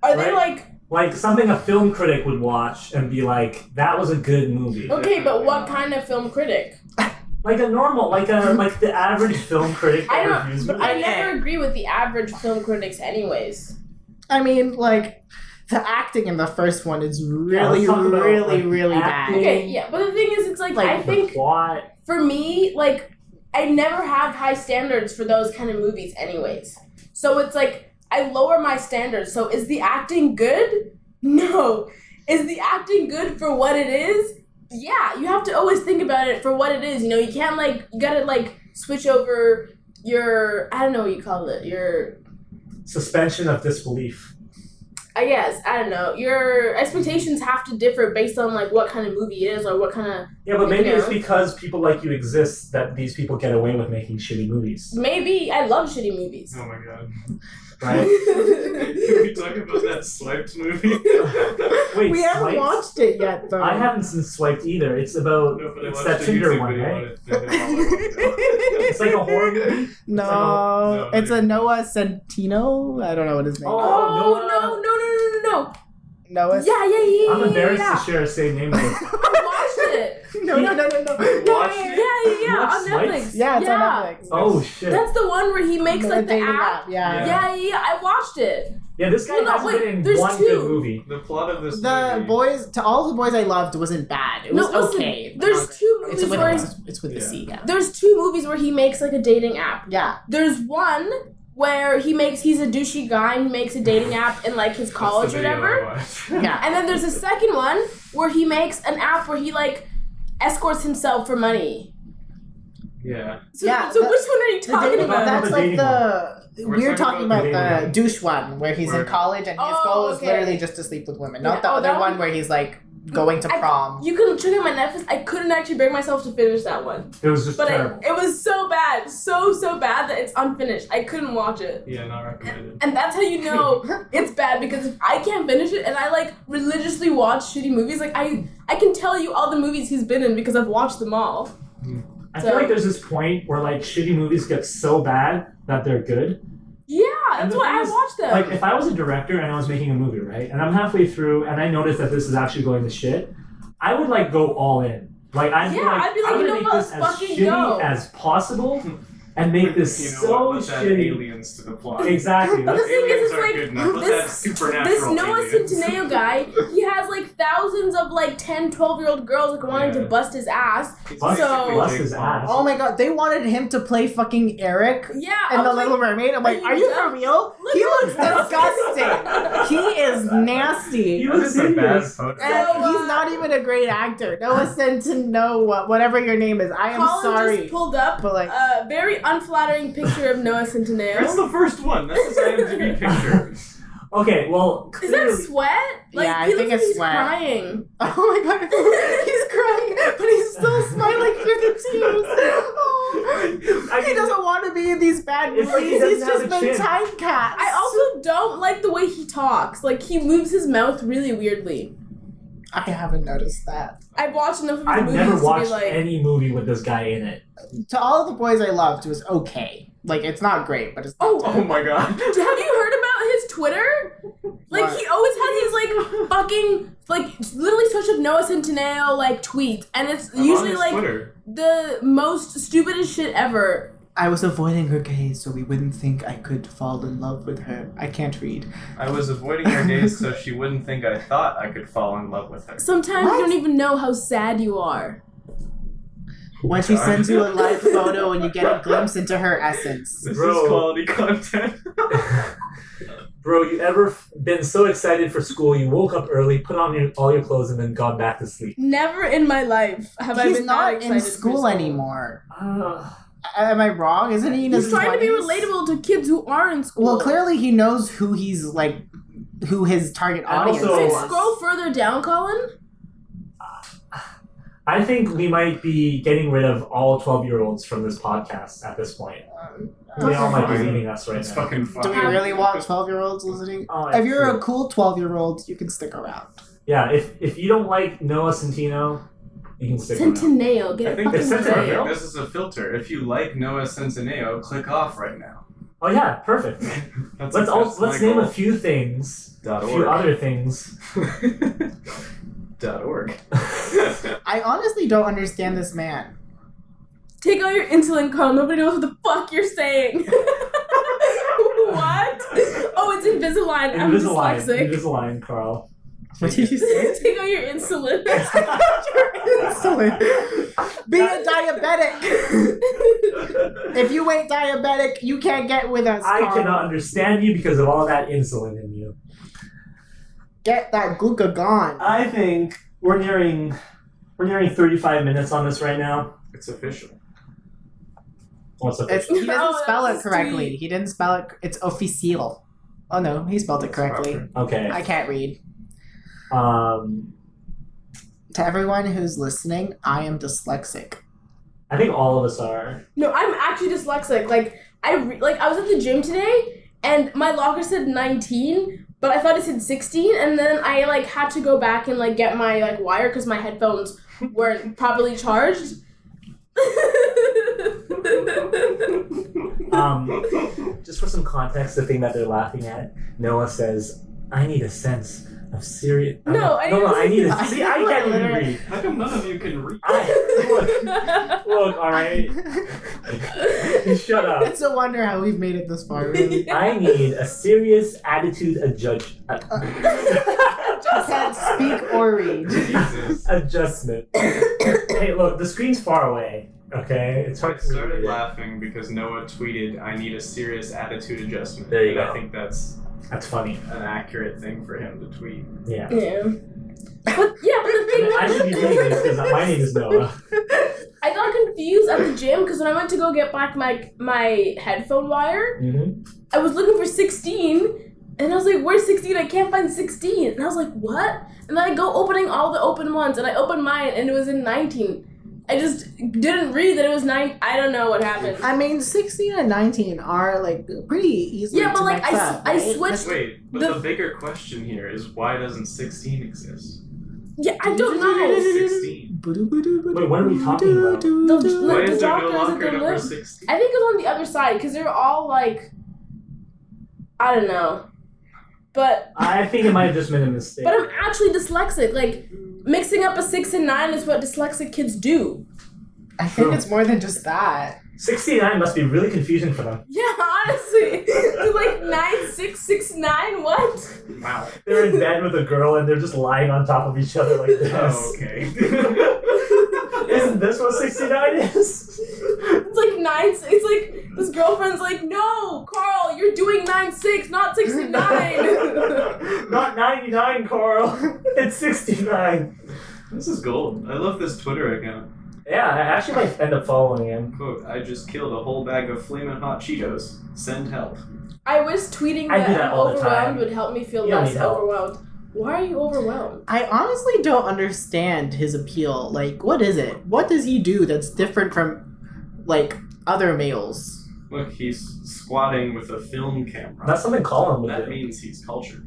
Speaker 3: Are they
Speaker 2: like something a film critic would watch and be like, "That was a good movie."
Speaker 3: Okay, but what kind of film critic?
Speaker 2: Like a normal, like the average film critic
Speaker 3: I
Speaker 2: that
Speaker 3: don't.
Speaker 2: reviews
Speaker 3: But
Speaker 2: movies.
Speaker 3: I never agree with the average film critics, anyways.
Speaker 1: I mean, like, the acting in the first one is really,
Speaker 2: let's talk about,
Speaker 1: really
Speaker 2: like,
Speaker 1: bad.
Speaker 2: acting.
Speaker 3: Okay, yeah, but the thing is, it's like I
Speaker 2: The
Speaker 3: think
Speaker 2: plot.
Speaker 3: for me, like I never have high standards for those kind of movies, anyways. So it's like I lower my standards. So is the acting good? No. Is the acting good for what it is? Yeah, you have to always think about it for what it is. You know, you can't you gotta switch over your, I don't know what you call it, your
Speaker 2: Suspension of disbelief.
Speaker 3: I guess, I don't know. Your expectations have to differ based on what kind of movie it is or what kind of...
Speaker 2: Yeah, but maybe
Speaker 3: you know?
Speaker 2: it's because people like you exist that these people get away with making shitty movies.
Speaker 3: Maybe. I love shitty movies.
Speaker 4: Oh my god.
Speaker 2: Right?
Speaker 4: Can we talk about that Swiped movie?
Speaker 2: Wait,
Speaker 1: We haven't
Speaker 2: Swiped?
Speaker 1: watched it yet, though.
Speaker 2: I haven't seen Swiped either. It's about...
Speaker 4: No, but I
Speaker 2: it's
Speaker 4: watched
Speaker 2: that
Speaker 4: a
Speaker 2: Tinder
Speaker 4: YouTube
Speaker 2: one,
Speaker 4: video
Speaker 2: right?
Speaker 4: on it, and it all
Speaker 2: It's like a horror movie?
Speaker 1: No,
Speaker 4: No,
Speaker 1: it's a
Speaker 4: maybe.
Speaker 1: Noah Centino. I don't know what his name is.
Speaker 3: Oh,
Speaker 2: Noah.
Speaker 3: no.
Speaker 1: Noah.
Speaker 3: Yeah.
Speaker 2: I'm embarrassed
Speaker 3: yeah.
Speaker 2: to share the same name with
Speaker 3: I watched it.
Speaker 1: No.
Speaker 4: You watched it?
Speaker 3: Yeah, on
Speaker 2: Watched Swiped?
Speaker 3: Netflix.
Speaker 1: Yeah, it's on Netflix.
Speaker 2: Oh, shit.
Speaker 3: That's the one where he makes the
Speaker 1: dating
Speaker 3: app.
Speaker 1: Yeah.
Speaker 3: Yeah, I watched it.
Speaker 2: Yeah, this guy
Speaker 3: No,
Speaker 2: hasn't
Speaker 3: wait,
Speaker 2: been in
Speaker 3: there's
Speaker 2: one
Speaker 3: two.
Speaker 2: good movie.
Speaker 4: The plot of this
Speaker 1: The
Speaker 4: movie.
Speaker 1: boys, to all the boys I loved, wasn't bad. It was
Speaker 3: No, listen,
Speaker 1: okay. but
Speaker 3: there's
Speaker 1: not great.
Speaker 3: two
Speaker 1: It's
Speaker 3: movies
Speaker 1: with,
Speaker 3: where
Speaker 1: it's with the
Speaker 4: Yeah.
Speaker 1: C, yeah.
Speaker 3: there's two movies where he makes a dating app.
Speaker 1: Yeah.
Speaker 3: There's one where he's a douchey guy and he makes a dating app in his
Speaker 4: That's
Speaker 3: college
Speaker 4: the
Speaker 3: or
Speaker 4: video I
Speaker 3: whatever.
Speaker 4: watched.
Speaker 1: Yeah.
Speaker 3: And then there's a second one where he makes an app where he escorts himself for money.
Speaker 4: Yeah.
Speaker 3: So,
Speaker 1: Yeah,
Speaker 3: so
Speaker 1: the-
Speaker 3: which one are you
Speaker 1: The
Speaker 3: talking
Speaker 1: dating,
Speaker 2: about?
Speaker 3: about?
Speaker 1: that's
Speaker 2: The
Speaker 1: like
Speaker 2: dating
Speaker 1: we're talking about
Speaker 2: the
Speaker 1: the
Speaker 2: dating one.
Speaker 1: douche one where he's
Speaker 4: Where-
Speaker 1: in college and his
Speaker 3: Oh,
Speaker 1: goal is
Speaker 3: okay.
Speaker 1: literally just to sleep with women. Not
Speaker 3: Yeah.
Speaker 1: the
Speaker 3: Oh,
Speaker 1: other
Speaker 3: that
Speaker 1: one
Speaker 3: one-
Speaker 1: where he's going to prom.
Speaker 3: You can check out my Netflix. I couldn't actually bring myself to finish that one.
Speaker 2: It was just
Speaker 3: But
Speaker 2: terrible.
Speaker 3: it was so bad. So bad that it's unfinished. I couldn't watch it.
Speaker 4: Yeah, not recommended.
Speaker 3: And that's how you know it's bad, because if I can't finish it and I religiously watch shitty movies, I can tell you all the movies he's been in because I've watched them all.
Speaker 2: I feel like there's this point where shitty movies get so bad that they're good.
Speaker 3: Yeah,
Speaker 2: And
Speaker 3: that's
Speaker 2: the
Speaker 3: why
Speaker 2: thing
Speaker 3: I
Speaker 2: is,
Speaker 3: watched them.
Speaker 2: if I was a director and I was making a movie, right, and I'm halfway through and I notice that this is actually going to shit, I would go all in. I'd be like,
Speaker 3: I'd be like,
Speaker 2: I'm
Speaker 3: you
Speaker 2: gonna
Speaker 3: know
Speaker 2: make
Speaker 3: what,
Speaker 2: this as
Speaker 3: let's fucking
Speaker 2: shitty
Speaker 3: go.
Speaker 2: as possible and make this
Speaker 4: You know
Speaker 2: so
Speaker 4: what? Let's add
Speaker 2: shitty.
Speaker 4: aliens to the plot.
Speaker 2: Exactly.
Speaker 3: But the thing is,
Speaker 4: Aliens
Speaker 3: it's
Speaker 4: aren't good enough. Let's add
Speaker 3: this
Speaker 4: supernatural
Speaker 3: Noah
Speaker 4: aliens.
Speaker 3: Centineo guy, he has thousands of 10, 12-year-old girls wanting to
Speaker 4: Yeah.
Speaker 3: bust his ass.
Speaker 2: Bust
Speaker 3: So-
Speaker 2: his ass.
Speaker 1: Oh my god, they wanted him to play fucking Eric
Speaker 3: Yeah,
Speaker 1: in
Speaker 3: I
Speaker 1: The
Speaker 3: was
Speaker 1: Little Mermaid. I'm like,
Speaker 3: are
Speaker 1: are
Speaker 3: you
Speaker 1: you for
Speaker 3: dumb?
Speaker 1: real?
Speaker 3: Look
Speaker 1: He
Speaker 3: at
Speaker 1: looks
Speaker 3: him.
Speaker 1: disgusting. He is nasty.
Speaker 2: He
Speaker 4: That
Speaker 2: was
Speaker 4: is a bad
Speaker 2: hideous.
Speaker 4: photo.
Speaker 3: And-
Speaker 1: He's not even a great actor. Noah Centineo, whatever your name is. I am
Speaker 3: Colin
Speaker 1: sorry.
Speaker 3: just pulled up
Speaker 1: But
Speaker 3: a very unflattering picture of Noah
Speaker 4: That's
Speaker 3: Centineo.
Speaker 4: the first one. That's his IMDb picture.
Speaker 2: Okay, well,
Speaker 3: Is
Speaker 2: clearly,
Speaker 3: that sweat?
Speaker 1: Yeah, I
Speaker 3: he
Speaker 1: think
Speaker 3: looks like
Speaker 1: it's
Speaker 3: he's
Speaker 1: sweat.
Speaker 3: crying.
Speaker 1: Oh my god, he's crying, but he's still smiling through the tears. Oh, he doesn't want to be in these bad
Speaker 2: It's like he
Speaker 1: movies. He's
Speaker 2: doesn't
Speaker 1: just
Speaker 2: have a
Speaker 1: been
Speaker 2: chin.
Speaker 1: typecast.
Speaker 3: I also don't like the way he talks. He moves his mouth really weirdly.
Speaker 1: I haven't noticed that.
Speaker 3: I've watched enough of his
Speaker 2: I've
Speaker 3: movies
Speaker 2: never
Speaker 3: to be
Speaker 2: watched
Speaker 3: like,
Speaker 2: any movie with this guy in it.
Speaker 1: To all the boys I loved, it was okay. It's not great, but it's not
Speaker 3: Oh,
Speaker 4: Oh my god.
Speaker 3: have you heard about his Twitter?
Speaker 1: What?
Speaker 3: He always has these fucking literally such a Noah Centineo tweets, and it's
Speaker 4: I'm
Speaker 3: usually
Speaker 4: on his Twitter.
Speaker 3: the most stupidest shit ever.
Speaker 1: I was avoiding her gaze so we wouldn't think I could fall in love with her. I can't read.
Speaker 4: I was avoiding her gaze so she wouldn't think I thought I could fall in love with her.
Speaker 3: Sometimes
Speaker 1: What?
Speaker 3: you don't even know how sad you are.
Speaker 1: When she sends you a live photo and you get a glimpse into her essence.
Speaker 4: This
Speaker 2: Bro.
Speaker 4: is quality content.
Speaker 2: Bro, you ever been so excited for school, you woke up early, put on all your clothes, and then gone back to sleep?
Speaker 3: Never in my life have I
Speaker 1: He's
Speaker 3: been
Speaker 1: not
Speaker 3: that excited
Speaker 1: in
Speaker 3: for
Speaker 1: school anymore.
Speaker 2: Uh,
Speaker 1: Am I wrong? Isn't he in his
Speaker 3: He's trying to be
Speaker 1: 20s?
Speaker 3: relatable to kids who are in school.
Speaker 1: Well, clearly he knows who who his target
Speaker 2: And
Speaker 1: audience
Speaker 2: also-
Speaker 1: is.
Speaker 3: Scroll further down, Colin.
Speaker 2: I think we might be getting rid of all 12-year-olds from this podcast at this point. They all might be leaving us right
Speaker 4: It's
Speaker 2: now.
Speaker 4: fucking fun.
Speaker 1: Do we really want 12-year-olds listening?
Speaker 2: Oh,
Speaker 1: If you're
Speaker 2: true.
Speaker 1: a cool 12-year-old, you can stick around.
Speaker 2: Yeah, if you don't like Noah Centino, you can stick around.
Speaker 3: Centennial. Get
Speaker 4: I
Speaker 3: a
Speaker 4: think
Speaker 3: fucking
Speaker 2: Centennial.
Speaker 3: name.
Speaker 4: perfect. This is a filter. If you like Noah Centineo, click off right now.
Speaker 2: Oh yeah, perfect.
Speaker 4: That's
Speaker 2: Let's name a few things,
Speaker 4: Dot
Speaker 2: a few
Speaker 4: org.
Speaker 2: other things.
Speaker 4: .org.
Speaker 1: I honestly don't understand this man.
Speaker 3: Take out your insulin, Colin. Nobody knows what the fuck you're saying. What? Oh, it's Invisalign. I'm dyslexic.
Speaker 2: Invisalign, Carl.
Speaker 1: What did you say?
Speaker 3: Take out your insulin.
Speaker 1: Insulin. Be a diabetic. If you ain't diabetic, you can't get with us.
Speaker 2: I
Speaker 1: Carl.
Speaker 2: cannot understand you because of all that insulin in you.
Speaker 1: Get that glucagon.
Speaker 2: I think we're nearing 35 minutes on this right now.
Speaker 4: It's official.
Speaker 2: What's up?
Speaker 1: He doesn't
Speaker 3: Oh,
Speaker 1: spell
Speaker 3: that's
Speaker 1: it correctly.
Speaker 3: sweet.
Speaker 1: He didn't spell it. It's official. Oh no, he spelled it correctly.
Speaker 2: Okay.
Speaker 1: I can't read.
Speaker 2: Um,
Speaker 1: To everyone who's listening, I am dyslexic.
Speaker 2: I think all of us are.
Speaker 3: No, I'm actually dyslexic. I was at the gym today, and my locker said 19, but I thought it said 16, and then I had to go back and get my wire because my headphones weren't properly charged.
Speaker 2: Just for some context, the thing that they're laughing at, Noah says, "I need a sense of serious."
Speaker 3: I need
Speaker 2: a. See, I can't even read.
Speaker 4: How come none of you can read?
Speaker 2: Look, all right. Shut up.
Speaker 1: It's a wonder how we've made it this far, really.
Speaker 2: I need a serious attitude
Speaker 1: Can't speak or read.
Speaker 4: Jesus.
Speaker 2: adjustment. Hey, look, the screen's far away. Okay, it's
Speaker 4: I
Speaker 2: hard to
Speaker 4: started
Speaker 2: read it.
Speaker 4: laughing because Noah tweeted, "I need a serious attitude adjustment."
Speaker 2: There you
Speaker 4: And
Speaker 2: go.
Speaker 4: I think that's
Speaker 2: That's funny.
Speaker 4: an accurate thing for him to tweet.
Speaker 2: Yeah.
Speaker 3: Yeah. But the thing
Speaker 2: I should be doing this because my name is Noah.
Speaker 3: I got confused at the gym because when I went to go get back my headphone wire,
Speaker 2: Mm-hmm.
Speaker 3: I was looking for 16, and I was like, where's 16? I can't find 16. And I was like, what? And then I go opening all the open ones, and I opened mine, and it was in 19. I just didn't read that it was 9. I don't know what happened.
Speaker 1: I mean, 16 and 19 are pretty easy.
Speaker 3: Yeah, but,
Speaker 1: to
Speaker 3: like,
Speaker 1: mix
Speaker 3: I
Speaker 1: up,
Speaker 3: I
Speaker 1: right?
Speaker 3: switched-
Speaker 4: Wait, but
Speaker 3: The-
Speaker 4: the bigger question here is why doesn't 16 exist?
Speaker 3: Yeah, I don't know.
Speaker 4: 16.
Speaker 2: Wait, what are we talking about?
Speaker 3: The
Speaker 4: Why
Speaker 3: the
Speaker 4: is there no
Speaker 3: lockers at
Speaker 4: locker
Speaker 3: the
Speaker 4: number
Speaker 3: lift.
Speaker 4: 16?
Speaker 3: I think it was on the other side because they were all I don't know. But
Speaker 2: I think it might have just been a mistake.
Speaker 3: I'm actually dyslexic. Mixing up a 6 and 9 is what dyslexic kids do.
Speaker 1: I think it's more than just that.
Speaker 2: 69 must be really confusing for them.
Speaker 3: Yeah, honestly. 9, 6, 6, 9, what?
Speaker 4: Wow.
Speaker 2: They're in bed with a girl and they're just lying on top of each other like this.
Speaker 4: Oh, okay.
Speaker 2: Isn't this what 69 is?
Speaker 3: It's 9, it's this girlfriend's no, Carl, you're doing 9, 6, not 69.
Speaker 2: Not 99, Carl. It's 69.
Speaker 4: This is gold. I love this Twitter account.
Speaker 2: Yeah, I actually might end up following him.
Speaker 4: Quote, "I just killed a whole bag of flaming hot Cheetos. Send help."
Speaker 3: I wish tweeting
Speaker 2: I
Speaker 3: that
Speaker 2: do that
Speaker 3: I'm
Speaker 2: all the
Speaker 3: overwhelmed
Speaker 2: time.
Speaker 3: would help me feel
Speaker 2: You don't
Speaker 3: less
Speaker 2: need help.
Speaker 3: overwhelmed. Why are you overwhelmed?
Speaker 1: I honestly don't understand his appeal. What is it? What does he do that's different from, other males?
Speaker 4: Look, he's squatting with a film camera.
Speaker 2: That's something Colin would
Speaker 4: That
Speaker 2: do.
Speaker 4: means he's cultured.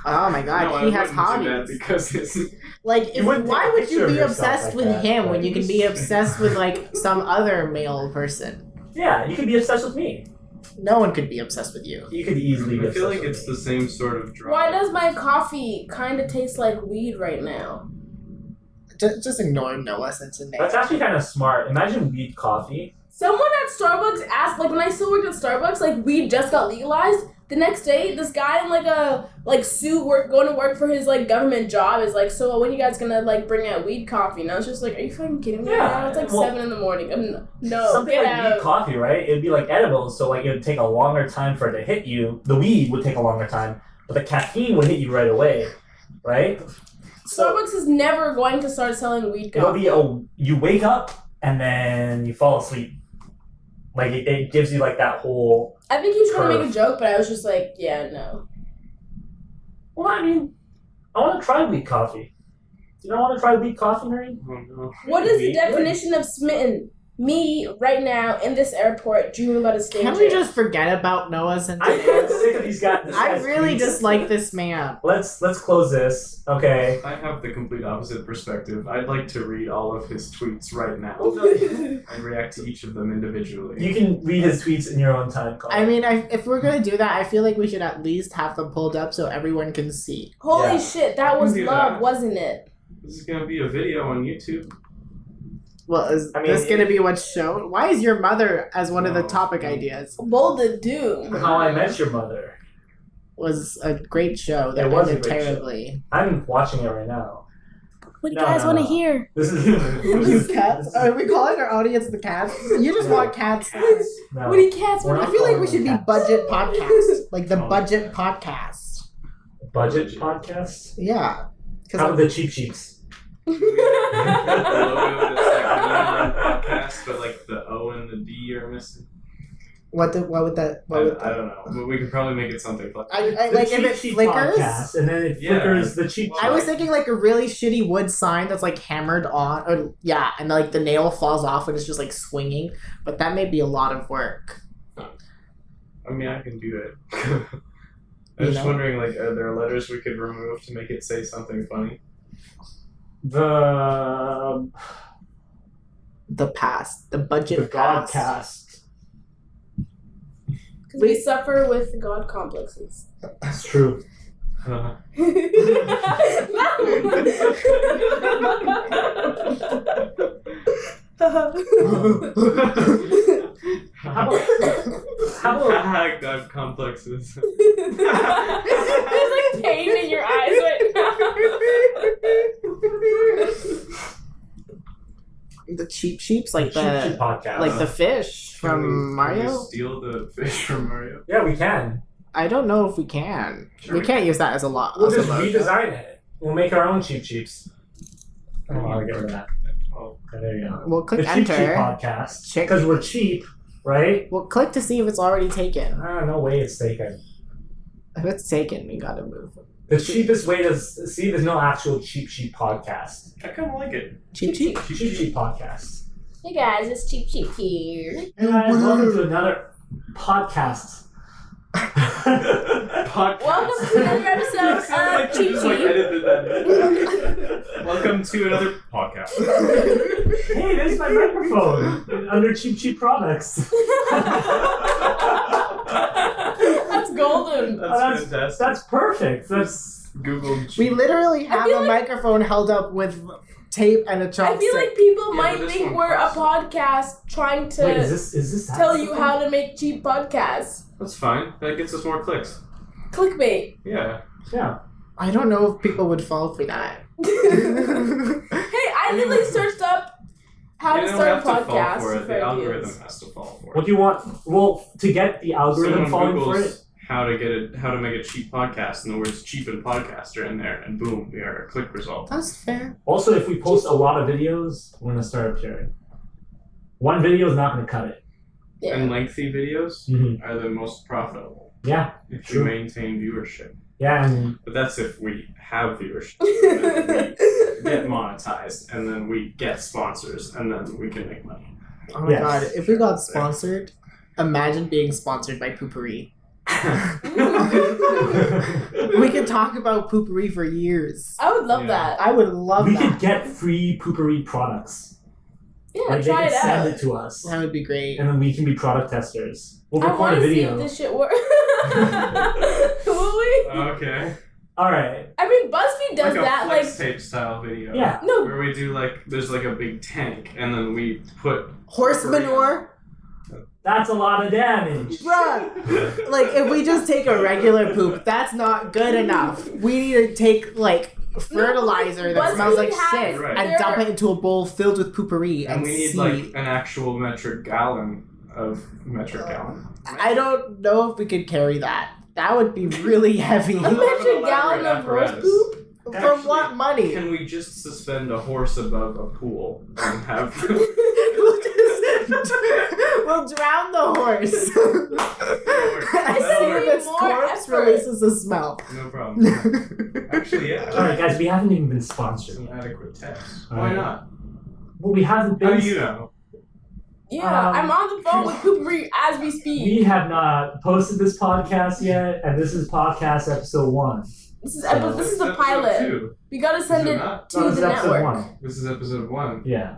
Speaker 1: Oh my god,
Speaker 4: No,
Speaker 1: he
Speaker 4: I
Speaker 1: has
Speaker 4: wouldn't do that
Speaker 1: hobbies.
Speaker 4: because it's
Speaker 2: You wouldn't take
Speaker 1: Why
Speaker 2: a
Speaker 1: would
Speaker 2: picture
Speaker 1: you
Speaker 2: of
Speaker 1: be
Speaker 2: yourself
Speaker 1: obsessed
Speaker 2: like
Speaker 1: with
Speaker 2: that,
Speaker 1: him when
Speaker 2: right?
Speaker 1: you can be obsessed with some other male person?
Speaker 2: Yeah, you could be obsessed with me.
Speaker 1: No one could be obsessed with you.
Speaker 2: You could easily be
Speaker 4: I feel
Speaker 2: obsessed
Speaker 4: like
Speaker 2: with
Speaker 4: it's
Speaker 2: me.
Speaker 4: the same sort of drive.
Speaker 3: Why does my coffee kind of taste like weed right now?
Speaker 1: Just ignore Noah since his name.
Speaker 2: That's actually kind of smart. Imagine weed coffee.
Speaker 3: Someone at Starbucks asked, when I still worked at Starbucks, weed just got legalized. The next day, this guy in a suit going to work for his government job is so when you guys gonna bring out weed coffee? And I was just are you fucking kidding me?
Speaker 2: Yeah,
Speaker 3: Right now? It's
Speaker 2: well,
Speaker 3: 7 in the morning. No,
Speaker 2: Something
Speaker 3: get
Speaker 2: like
Speaker 3: out.
Speaker 2: weed coffee, right? It'd be like edibles, so it would take a longer time for it to hit you. The weed would take a longer time, but the caffeine would hit you right away, right?
Speaker 3: Starbucks is never going to start selling weed
Speaker 2: It'll
Speaker 3: coffee.
Speaker 2: be you wake up and then you fall asleep. It gives you that whole.
Speaker 3: I think he was trying to
Speaker 2: curve.
Speaker 3: make a joke, but I was just yeah, no.
Speaker 2: Well, I mean, I want to try weed coffee. You don't want to try weak coffee, Nurein?
Speaker 4: Oh, no.
Speaker 3: What is the
Speaker 2: Weak?
Speaker 3: definition of smitten? Me, right now, in this airport, dreaming about a stranger.
Speaker 1: Can we just forget about Noah's and
Speaker 2: I'm sick of these guys.
Speaker 1: I really dislike this man.
Speaker 2: Let's close this. Okay.
Speaker 4: I have the complete opposite perspective. I'd like to read all of his tweets right now and react to each of them individually.
Speaker 2: You can read his tweets in your own time, Colin.
Speaker 1: I mean, if we're gonna do that, I feel like we should at least have them pulled up so everyone can see.
Speaker 3: Holy
Speaker 2: Yeah.
Speaker 3: shit, that was
Speaker 4: Do
Speaker 3: love,
Speaker 4: that.
Speaker 3: wasn't it?
Speaker 4: This is gonna be a video on YouTube.
Speaker 1: Well, is
Speaker 2: I mean,
Speaker 1: this gonna be what's shown? Why is your mother as one of the
Speaker 4: No.
Speaker 1: topic ideas?
Speaker 3: Bold of Doom.
Speaker 2: How I Met Your Mother.
Speaker 1: Was a great show that
Speaker 2: It was a
Speaker 1: ended
Speaker 2: great show.
Speaker 1: terribly.
Speaker 2: I'm watching it right now.
Speaker 3: What do
Speaker 2: No,
Speaker 3: you guys
Speaker 2: no,
Speaker 3: want to
Speaker 2: no.
Speaker 3: hear?
Speaker 2: This is
Speaker 1: You cats? Are we calling our audience the cats? You just want cats.
Speaker 2: No.
Speaker 3: What do you cats
Speaker 2: We're
Speaker 3: want
Speaker 1: I
Speaker 2: not
Speaker 1: feel like
Speaker 2: calling
Speaker 1: we should be
Speaker 2: them cats.
Speaker 1: budget podcast, like the
Speaker 4: Oh.
Speaker 1: budget podcast.
Speaker 2: Budget podcast?
Speaker 1: Yeah,
Speaker 2: How about the Cheap Cheeks?
Speaker 4: The logo that's like the Nurein podcast, but like the O and the D are missing.
Speaker 1: what would that? What would
Speaker 4: I don't know, but we could probably make it something like
Speaker 1: I
Speaker 2: The
Speaker 1: like if
Speaker 2: Cheap
Speaker 1: it
Speaker 2: Cheap
Speaker 1: flickers.
Speaker 2: podcast, and then it
Speaker 4: Yeah.
Speaker 2: flickers the Cheap
Speaker 1: I was thinking like a really shitty wood sign that's like hammered on, or yeah, and like the nail falls off and it's just like swinging. But that may be a lot of work.
Speaker 4: I mean, I can do it. I
Speaker 1: You
Speaker 4: was just
Speaker 1: know?
Speaker 4: wondering, like, are there letters we could remove to make it say something funny?
Speaker 2: The
Speaker 1: The budget past.
Speaker 2: Godcast.
Speaker 3: Because we suffer with God complexes.
Speaker 2: That's true. How about
Speaker 4: God complexes.
Speaker 3: There's like pain in your eyes right now.
Speaker 1: The cheap sheeps, like
Speaker 2: Cheap
Speaker 1: the
Speaker 2: podcast?
Speaker 1: like the fish
Speaker 4: Can
Speaker 1: from
Speaker 4: we
Speaker 1: Mario.
Speaker 4: steal the fish from Mario?
Speaker 2: Yeah, we can.
Speaker 1: I don't know if we can.
Speaker 4: Sure
Speaker 1: We
Speaker 4: we
Speaker 1: can't use that as a lot.
Speaker 2: We'll
Speaker 1: as a
Speaker 2: just
Speaker 1: logo.
Speaker 2: redesign it. We'll make our own Cheap Cheeps. Oh, I'll get rid of that.
Speaker 4: Oh,
Speaker 2: Okay, there you go.
Speaker 1: We'll click
Speaker 2: The Cheap Cheap
Speaker 1: enter.
Speaker 2: podcast.
Speaker 1: Check-
Speaker 2: Because we're cheap, right?
Speaker 1: We'll click to see if it's already taken.
Speaker 2: No way it's taken.
Speaker 1: If it's taken, we gotta move.
Speaker 2: The cheapest way to see there's no actual Cheap Cheap podcast.
Speaker 4: I kind of like it.
Speaker 1: Cheap cheap.
Speaker 2: Cheap Cheap podcast.
Speaker 3: Hey guys, it's Cheap here.
Speaker 2: Hey guys, welcome to another podcast.
Speaker 4: Podcast.
Speaker 3: Welcome to another episode of Cheap
Speaker 4: Just, like,
Speaker 3: Cheap.
Speaker 4: edited that in. Welcome to another podcast.
Speaker 2: Hey, there's my microphone under Cheap Cheap products.
Speaker 3: That's golden.
Speaker 4: That's fantastic.
Speaker 2: That's perfect. That's
Speaker 4: Google.
Speaker 1: We literally have
Speaker 3: feel
Speaker 1: a
Speaker 3: like-
Speaker 1: microphone held up with tape and a
Speaker 3: I
Speaker 1: chopstick.
Speaker 3: feel like people
Speaker 4: Yeah,
Speaker 3: might
Speaker 4: but this
Speaker 3: think
Speaker 4: one
Speaker 3: we're a
Speaker 4: costs.
Speaker 3: podcast trying to
Speaker 2: wait. Is this
Speaker 3: tell you how to make cheap podcasts.
Speaker 4: That's fine. That gets us more clicks.
Speaker 3: Clickbait.
Speaker 4: Yeah.
Speaker 2: Yeah.
Speaker 1: I don't know if people would fall for that.
Speaker 3: Hey, I literally searched up how
Speaker 4: You
Speaker 3: to
Speaker 4: don't
Speaker 3: start a
Speaker 4: have to fall
Speaker 3: podcast
Speaker 4: for it.
Speaker 3: for
Speaker 4: The algorithm
Speaker 3: ideas.
Speaker 4: has to fall for
Speaker 2: What
Speaker 4: it.
Speaker 2: do you want? Well, to get the algorithm
Speaker 4: Someone
Speaker 2: falling for
Speaker 4: Googles
Speaker 2: it.
Speaker 4: how to make a cheap podcast, and the words cheap and podcast are in there, and boom, we are a click result.
Speaker 1: That's fair.
Speaker 2: Also, if we post a lot of videos, we're gonna start appearing. One video is not gonna cut it.
Speaker 3: Yeah.
Speaker 4: And lengthy videos
Speaker 2: Mhm.
Speaker 4: are the most profitable
Speaker 2: Yeah.
Speaker 4: if
Speaker 2: True.
Speaker 4: you maintain viewership.
Speaker 2: Yeah, and
Speaker 4: But that's if we have viewership, and then we get monetized, and then we get sponsors, and then we can make money.
Speaker 1: Oh my
Speaker 2: Yes.
Speaker 1: god, if we got sponsored, imagine being sponsored by Poo Pourri. We could talk about Poo Pourri for years.
Speaker 3: I would love
Speaker 4: Yeah.
Speaker 3: that.
Speaker 1: I would love
Speaker 2: we
Speaker 1: that.
Speaker 2: could get free Poo Pourri products.
Speaker 3: Yeah,
Speaker 2: Like they
Speaker 3: try
Speaker 2: can
Speaker 3: it
Speaker 2: send
Speaker 3: out.
Speaker 2: it to us,
Speaker 1: That would be great.
Speaker 2: and then we can be product testers. We'll
Speaker 3: I
Speaker 2: record
Speaker 3: want
Speaker 2: a
Speaker 3: to see
Speaker 2: video.
Speaker 3: if this shit works. Will we?
Speaker 4: Okay.
Speaker 2: All right.
Speaker 3: I mean, BuzzFeed does
Speaker 4: like a
Speaker 3: that.
Speaker 4: flex
Speaker 3: Like,
Speaker 4: tape style video.
Speaker 2: Yeah.
Speaker 3: no,
Speaker 4: Where we do there's like a big tank, and then we put
Speaker 1: Horse manure?
Speaker 2: That's a lot of damage.
Speaker 1: Bruh! Like, if we just take a regular poop, that's not good enough. We need to take, like, fertilizer that
Speaker 3: BuzzFeed
Speaker 1: smells like
Speaker 3: has
Speaker 1: shit
Speaker 4: Right.
Speaker 1: and
Speaker 3: their-
Speaker 1: dump it into a bowl filled with poopery
Speaker 4: and
Speaker 1: and
Speaker 4: we need
Speaker 1: see.
Speaker 4: like an actual metric gallon of metric gallon.
Speaker 1: I don't know if we could carry that. That would be really heavy.
Speaker 3: a metric gallon of horse
Speaker 4: apparatus.
Speaker 3: poop?
Speaker 1: For
Speaker 4: Actually,
Speaker 1: what money?
Speaker 4: Can we just suspend a horse above a pool and have
Speaker 1: We'll just We'll drown the horse. As soon as its corpse releases a smell.
Speaker 4: No problem. Actually, yeah.
Speaker 2: All right, guys, we haven't even been sponsored.
Speaker 4: Some adequate tests.
Speaker 2: All
Speaker 4: Why
Speaker 2: right.
Speaker 4: not?
Speaker 2: Well, we haven't been.
Speaker 4: How do you know?
Speaker 3: Yeah, I'm on the phone with Poo Pourri as we speak.
Speaker 2: We have not posted this podcast yet, and this is podcast episode 1.
Speaker 3: This is the
Speaker 4: Episode
Speaker 3: pilot.
Speaker 4: 2.
Speaker 3: We gotta send
Speaker 4: Is it
Speaker 3: it
Speaker 4: not?
Speaker 3: to
Speaker 2: No, this
Speaker 3: the
Speaker 2: is episode
Speaker 3: network.
Speaker 2: 1.
Speaker 4: This is episode 1.
Speaker 2: Yeah.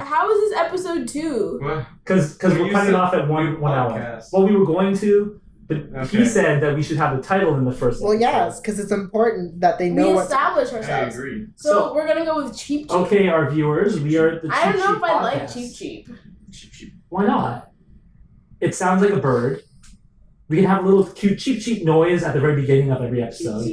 Speaker 3: How is this episode 2?
Speaker 4: What?
Speaker 2: Because
Speaker 4: Well,
Speaker 2: we're
Speaker 4: you
Speaker 2: cutting
Speaker 4: said
Speaker 2: off at one
Speaker 4: new
Speaker 2: hour.
Speaker 4: podcast.
Speaker 2: Well, we were going to, but
Speaker 4: Okay.
Speaker 2: he said that we should have the title in the first
Speaker 1: Well,
Speaker 2: episode.
Speaker 1: yes, because it's important that they know
Speaker 3: We
Speaker 1: what.
Speaker 3: establish
Speaker 4: I
Speaker 3: ourselves.
Speaker 4: agree.
Speaker 3: So we're gonna go with Cheap Cheap.
Speaker 2: Okay, our viewers, we are the Cheap
Speaker 3: I don't know
Speaker 2: Cheap
Speaker 3: if I like
Speaker 2: Podcast.
Speaker 3: Cheap Cheap.
Speaker 2: Why not? It sounds like a bird. We can have a little cute cheap cheap noise at the very beginning of every episode.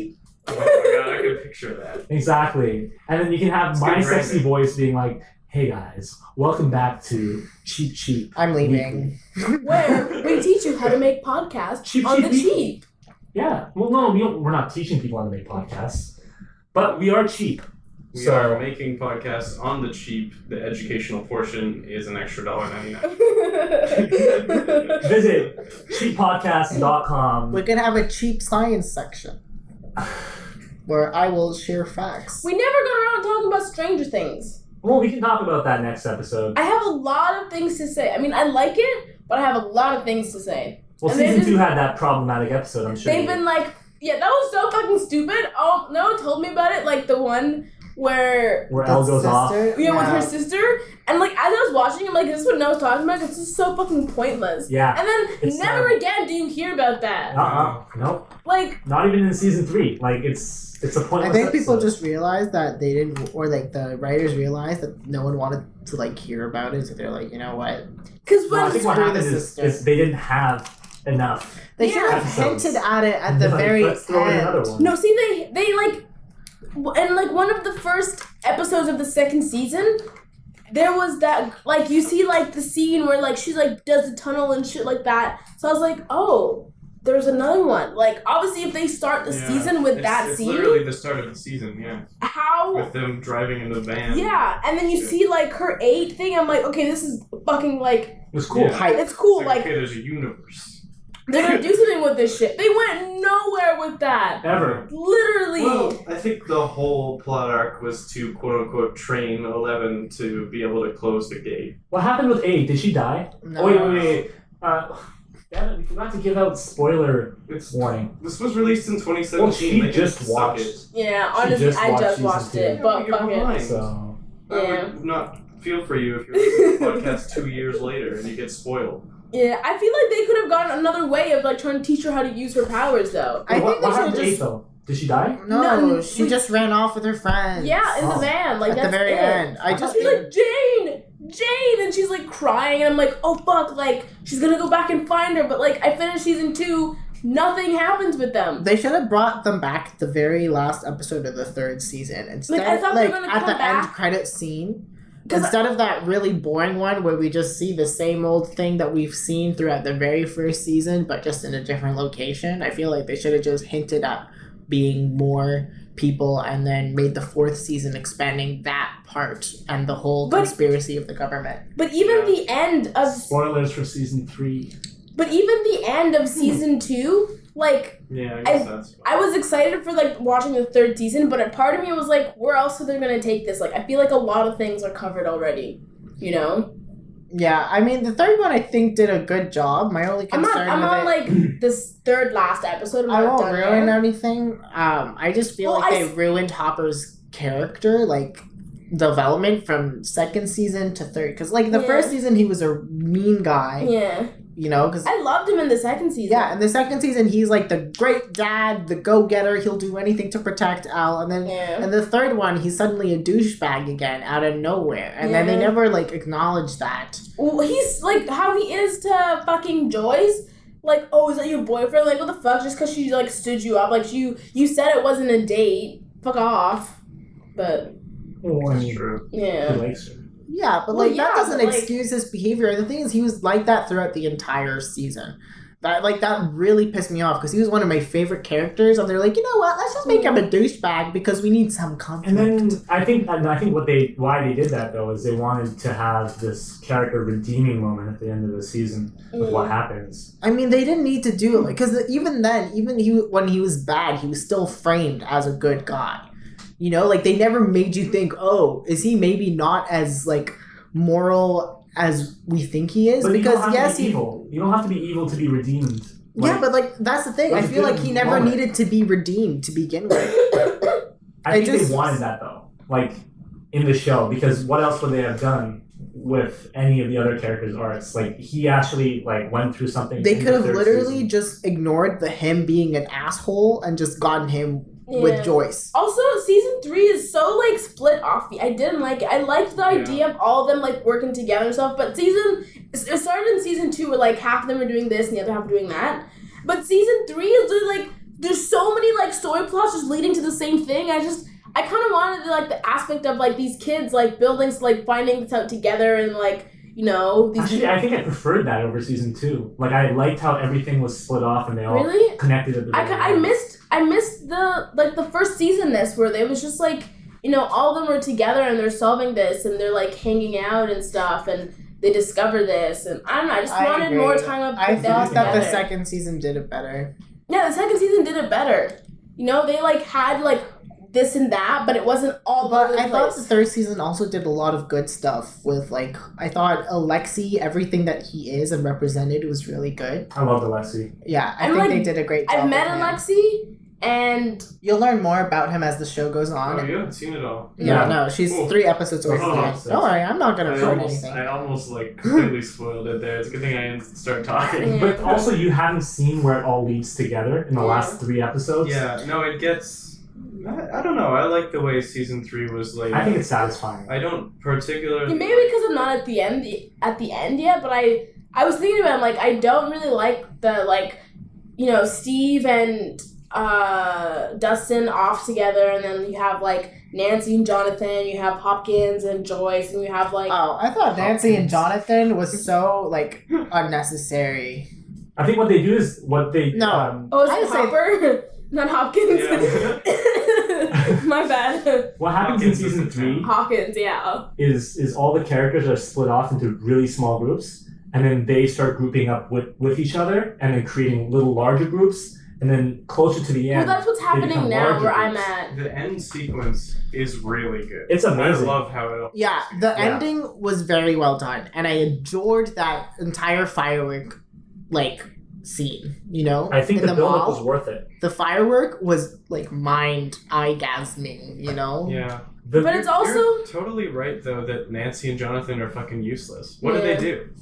Speaker 4: Oh my god, I can picture that.
Speaker 2: Exactly. And then you can have
Speaker 4: It's
Speaker 2: my
Speaker 4: good
Speaker 2: sexy
Speaker 4: branding.
Speaker 2: voice being like, hey guys, welcome back to Cheap Cheap.
Speaker 1: I'm leaving.
Speaker 3: Where we teach you how to make podcasts
Speaker 2: Cheap,
Speaker 3: on
Speaker 2: cheap,
Speaker 3: the
Speaker 2: cheap.
Speaker 3: cheap.
Speaker 2: Yeah. Well, no, we're not teaching people how to make podcasts, but we are cheap.
Speaker 4: We
Speaker 2: So-
Speaker 4: are making podcasts on the cheap. The educational portion is an extra $1.99.
Speaker 2: Visit cheappodcast.com.
Speaker 1: We could have a cheap science section where I will share facts.
Speaker 3: We never got around talking about Stranger Things.
Speaker 2: Well, we can talk about that next episode.
Speaker 3: I have a lot of things to say. I mean, I like it, but I have a lot of things to say.
Speaker 2: Well,
Speaker 3: And they
Speaker 2: season
Speaker 3: just-
Speaker 2: 2 had that problematic episode, I'm sure.
Speaker 3: They've been like, yeah, that was so fucking stupid. Oh, no one told me about it. Like the one where
Speaker 2: where Elle goes off.
Speaker 3: with her sister, and like as I was watching, I'm like, is this what Noah's talking about? This is so fucking pointless.
Speaker 2: Yeah.
Speaker 3: And then
Speaker 2: It's
Speaker 3: never
Speaker 2: sad.
Speaker 3: again do you hear about that.
Speaker 2: Nope.
Speaker 3: Like,
Speaker 2: Not even in season 3. Like it's a pointless
Speaker 1: I think people
Speaker 2: episode.
Speaker 1: just realized that they didn't, or like the writers realized that no one wanted to like hear about it, so they're like, you know what?
Speaker 3: because
Speaker 2: No, I
Speaker 3: when
Speaker 2: think what
Speaker 1: Screw the
Speaker 2: happened is
Speaker 1: sister.
Speaker 2: they didn't have enough.
Speaker 1: They
Speaker 3: Yeah.
Speaker 1: should have
Speaker 2: Episodes.
Speaker 1: hinted at it at the
Speaker 2: Like,
Speaker 1: very
Speaker 2: let's throw in another
Speaker 1: end.
Speaker 2: one.
Speaker 3: no, see they like, and like one of the first episodes of the second season, there was that like you see like the scene where like she like does the tunnel and shit like that. So I was like, oh, there's another one. Like obviously, if they start the season with that
Speaker 4: it's
Speaker 3: scene,
Speaker 4: literally the start of the season, yeah.
Speaker 3: how?
Speaker 4: With them driving in the van.
Speaker 3: Yeah, and then you see like her 8 thing. I'm like, okay, this is fucking like
Speaker 2: It was cool.
Speaker 4: Yeah.
Speaker 1: Hype.
Speaker 3: it's cool.
Speaker 4: It's
Speaker 3: Like
Speaker 4: okay, there's a universe.
Speaker 3: they're gonna do something with this shit. They went nowhere with that.
Speaker 2: Ever.
Speaker 3: Literally.
Speaker 4: Well, I think the whole plot arc was to quote unquote train 11 to be able to close the gate.
Speaker 2: What happened with 8? Did she die?
Speaker 1: No.
Speaker 2: Oh, wait. Damn it, we forgot to give out spoiler
Speaker 4: It's
Speaker 2: warning.
Speaker 4: This was released in 2017.
Speaker 2: Well, she
Speaker 4: They can
Speaker 2: just
Speaker 4: suck
Speaker 2: watched.
Speaker 4: it.
Speaker 3: Yeah,
Speaker 2: She
Speaker 3: honestly,
Speaker 2: just
Speaker 3: I
Speaker 2: watched
Speaker 3: just
Speaker 2: season
Speaker 3: watched
Speaker 2: 2.
Speaker 3: it, but
Speaker 4: Yeah,
Speaker 3: fuck
Speaker 4: you're
Speaker 3: it.
Speaker 4: behind.
Speaker 2: So
Speaker 4: I
Speaker 3: Yeah.
Speaker 4: would not feel for you if you're listening to the podcast 2 years later and you get spoiled.
Speaker 3: Yeah, I feel like they could have gone another way of like trying to teach her how to use her powers, though.
Speaker 1: I
Speaker 2: what
Speaker 1: think they
Speaker 2: happened to
Speaker 1: should
Speaker 2: 8
Speaker 1: just.
Speaker 2: though? Did she die?
Speaker 1: No, she
Speaker 3: we-
Speaker 1: just ran off with her friends.
Speaker 3: Yeah, in the
Speaker 2: Oh.
Speaker 3: van, like
Speaker 1: At the
Speaker 3: that's
Speaker 1: very
Speaker 3: it.
Speaker 1: end. I just
Speaker 3: She's
Speaker 1: think
Speaker 3: like Jane, and she's like crying, and I'm like, oh fuck, like she's gonna go back and find her, but like I finished season 2, nothing happens with them.
Speaker 1: they should have brought them back at the very last episode of the 3rd season instead.
Speaker 3: Like, I thought they
Speaker 1: like
Speaker 3: were gonna
Speaker 1: at
Speaker 3: come
Speaker 1: the end
Speaker 3: back.
Speaker 1: credit scene.
Speaker 3: 'Cause
Speaker 1: Instead of that really boring one where we just see the same old thing that we've seen throughout the very first season, but just in a different location, I feel like they should have just hinted at being more people and then made the 4th season expanding that part and the whole
Speaker 3: But-
Speaker 1: conspiracy of the government.
Speaker 3: But even the end of
Speaker 2: Spoilers for season 3.
Speaker 3: season 2, like
Speaker 4: Yeah, I guess that's
Speaker 3: I was excited for like watching the 3rd season, but a part of me was like, where else are they gonna take this? Like I feel like a lot of things are covered already, you know?
Speaker 1: Yeah, I mean the 3rd one I think did a good job. My only
Speaker 3: I'm
Speaker 1: concern
Speaker 3: on
Speaker 1: with it,
Speaker 3: like this 3rd last episode. I'm
Speaker 1: I
Speaker 3: not
Speaker 1: won't
Speaker 3: done
Speaker 1: ruin
Speaker 3: yet.
Speaker 1: anything. I just feel
Speaker 3: Well,
Speaker 1: like
Speaker 3: I
Speaker 1: they ruined Hopper's character, like development from 2nd season to 3rd. Because like the
Speaker 3: Yeah.
Speaker 1: 1st season, he was a mean guy,
Speaker 3: Yeah,
Speaker 1: you know. Because
Speaker 3: I loved him in the 2nd season.
Speaker 1: yeah, in the 2nd season, he's like the great dad, the go-getter. He'll do anything to protect Al. And then
Speaker 3: Yeah.
Speaker 1: in the 3rd one, he's suddenly a douchebag again out of nowhere. And then they
Speaker 3: Yeah.
Speaker 1: never like acknowledge that.
Speaker 3: Well, he's like how he is to fucking Joyce. Like, oh, is that your boyfriend? Like, what the fuck? Just because she like stood you up, like you said it wasn't a date. Fuck off. But
Speaker 2: Oh, I
Speaker 4: That's
Speaker 2: mean,
Speaker 4: true.
Speaker 3: yeah.
Speaker 2: he likes her.
Speaker 1: Yeah, but
Speaker 3: Well,
Speaker 1: like
Speaker 3: yeah,
Speaker 1: that doesn't
Speaker 3: but, like-
Speaker 1: excuse his behavior. The thing is, he was like that throughout the entire season. That really pissed me off because he was one of my favorite characters, and they're like, you know what? Let's just make him a douchebag because we need some conflict.
Speaker 2: And then I think why they did that though is they wanted to have this character redeeming moment at the end of the season with what happens.
Speaker 1: I mean, they didn't need to do it because even then, when he was bad, he was still framed as a good guy. You know, like they never made you think, oh, is he maybe not as like moral as we think he is?
Speaker 2: But
Speaker 1: because yes,
Speaker 2: evil. You don't have to be evil to be redeemed.
Speaker 1: Yeah, but like that's the thing. I feel like he never needed to be redeemed to begin with.
Speaker 2: I think they wanted that though, like in the show, because what else would they have done with any of the other characters' arcs? Like he actually like went through something.
Speaker 1: They could have literally just ignored him being an asshole and just gotten him with Joyce.
Speaker 3: Also, season 3 is so like split off. I didn't like it. I liked the idea of all of them like working together and stuff, but it started in season 2 where like half of them are doing this and the other half are doing that. But season 3 is like there's so many like story plots just leading to the same thing. I kind of wanted like the aspect of like these kids like buildings like finding this out together and like, you know,
Speaker 2: actually, I think I preferred that over season 2. Like I liked how everything was split off and they all connected at the very end.
Speaker 3: I missed the first season where they was just like, you know, all of them are together and they're solving this and they're like hanging out and stuff and they discover this and I don't know, I just wanted more time with them
Speaker 1: I thought that
Speaker 3: together.
Speaker 1: the second season did it better.
Speaker 3: Yeah, the second season did it better. You know, they like had like this and that, but it wasn't all over the place.
Speaker 1: I thought the third season also did a lot of good stuff with like, I thought Alexei, everything that he is and represented was really good.
Speaker 2: I loved Alexei.
Speaker 1: Yeah, I think they did a great job.
Speaker 3: I met Alexei. And
Speaker 1: you'll learn more about him as the show goes on.
Speaker 4: Oh, you haven't seen it all.
Speaker 1: Yeah, no, she's 3 episodes away from the end. Don't worry, I'm not gonna ruin anything.
Speaker 4: I almost like completely spoiled it there. It's a good thing I didn't start talking.
Speaker 3: Yeah.
Speaker 2: But also, you haven't seen where it all leads together in the last 3 episodes.
Speaker 4: Yeah, no, it gets. I don't know. I like the way season 3 was laid.
Speaker 2: I think it's satisfying.
Speaker 4: I don't particularly.
Speaker 3: Maybe because I'm not at the end yet, but I was thinking about it, like I don't really like the like, you know, Steve and Dustin off together, and then you have like Nancy and Jonathan, you have Hopkins and Joyce, and you have like
Speaker 1: I thought Nancy and Jonathan was so like unnecessary.
Speaker 2: I think what they do is what they
Speaker 3: is it Hopper? Not Hopkins.
Speaker 4: Yeah.
Speaker 3: My bad.
Speaker 2: What happens in season 3
Speaker 3: Hawkins, yeah.
Speaker 2: Is all the characters are split off into really small groups, and then they start grouping up with each other and then creating little larger groups. And then closer to the end,
Speaker 3: well, that's what's happening now where I'm at.
Speaker 4: The end sequence is really good.
Speaker 2: It's amazing.
Speaker 4: I love how it.
Speaker 1: Yeah, the ending was very well done, and I adored that entire firework like scene. You know,
Speaker 2: I think
Speaker 1: in
Speaker 2: the build-up
Speaker 1: mall.
Speaker 2: was worth it.
Speaker 1: The firework was like eye-gasming. You know.
Speaker 4: Yeah.
Speaker 3: But it's also
Speaker 4: You're totally right though that Nancy and Jonathan are fucking useless. What did they do?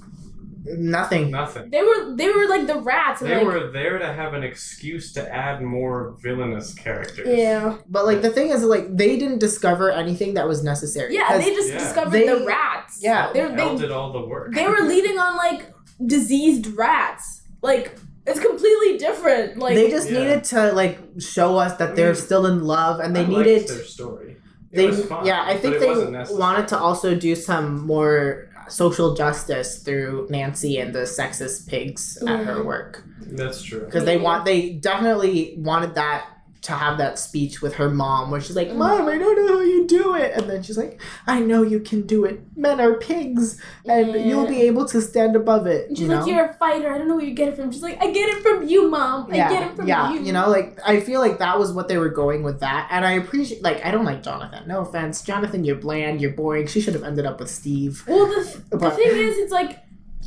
Speaker 1: Nothing.
Speaker 3: They were like the rats. And
Speaker 4: They
Speaker 3: like,
Speaker 4: were there to have an excuse to add more villainous characters.
Speaker 3: Yeah.
Speaker 1: But like the thing is, like they didn't discover anything that was necessary.
Speaker 3: Yeah, they just discovered the rats.
Speaker 1: Yeah,
Speaker 3: they
Speaker 4: did all the work.
Speaker 3: They were leading on like diseased rats. Like it's completely different. Like
Speaker 1: they just needed to like show us that they're still in love, and they needed
Speaker 4: their story.
Speaker 1: I think they wanted to also do some more social justice through Nancy and the sexist pigs at her work.
Speaker 4: That's true.
Speaker 1: Because they definitely wanted that to have that speech with her mom where she's like, Mom, I don't know how you do it. And then she's like, I know you can do it. Men are pigs and you'll be able to stand above it.
Speaker 3: And she's like, you're a fighter. I don't know where you get it from. She's like, I get it from you, Mom. I get it from you.
Speaker 1: Yeah, you know, like, I feel like that was what they were going with that. And I appreciate, like, I don't like Jonathan. No offense. Jonathan, you're bland. You're boring. She should have ended up with Steve.
Speaker 3: Well, the thing is, it's like...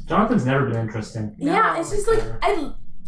Speaker 2: Jonathan's never been interesting.
Speaker 3: Yeah, it's just like,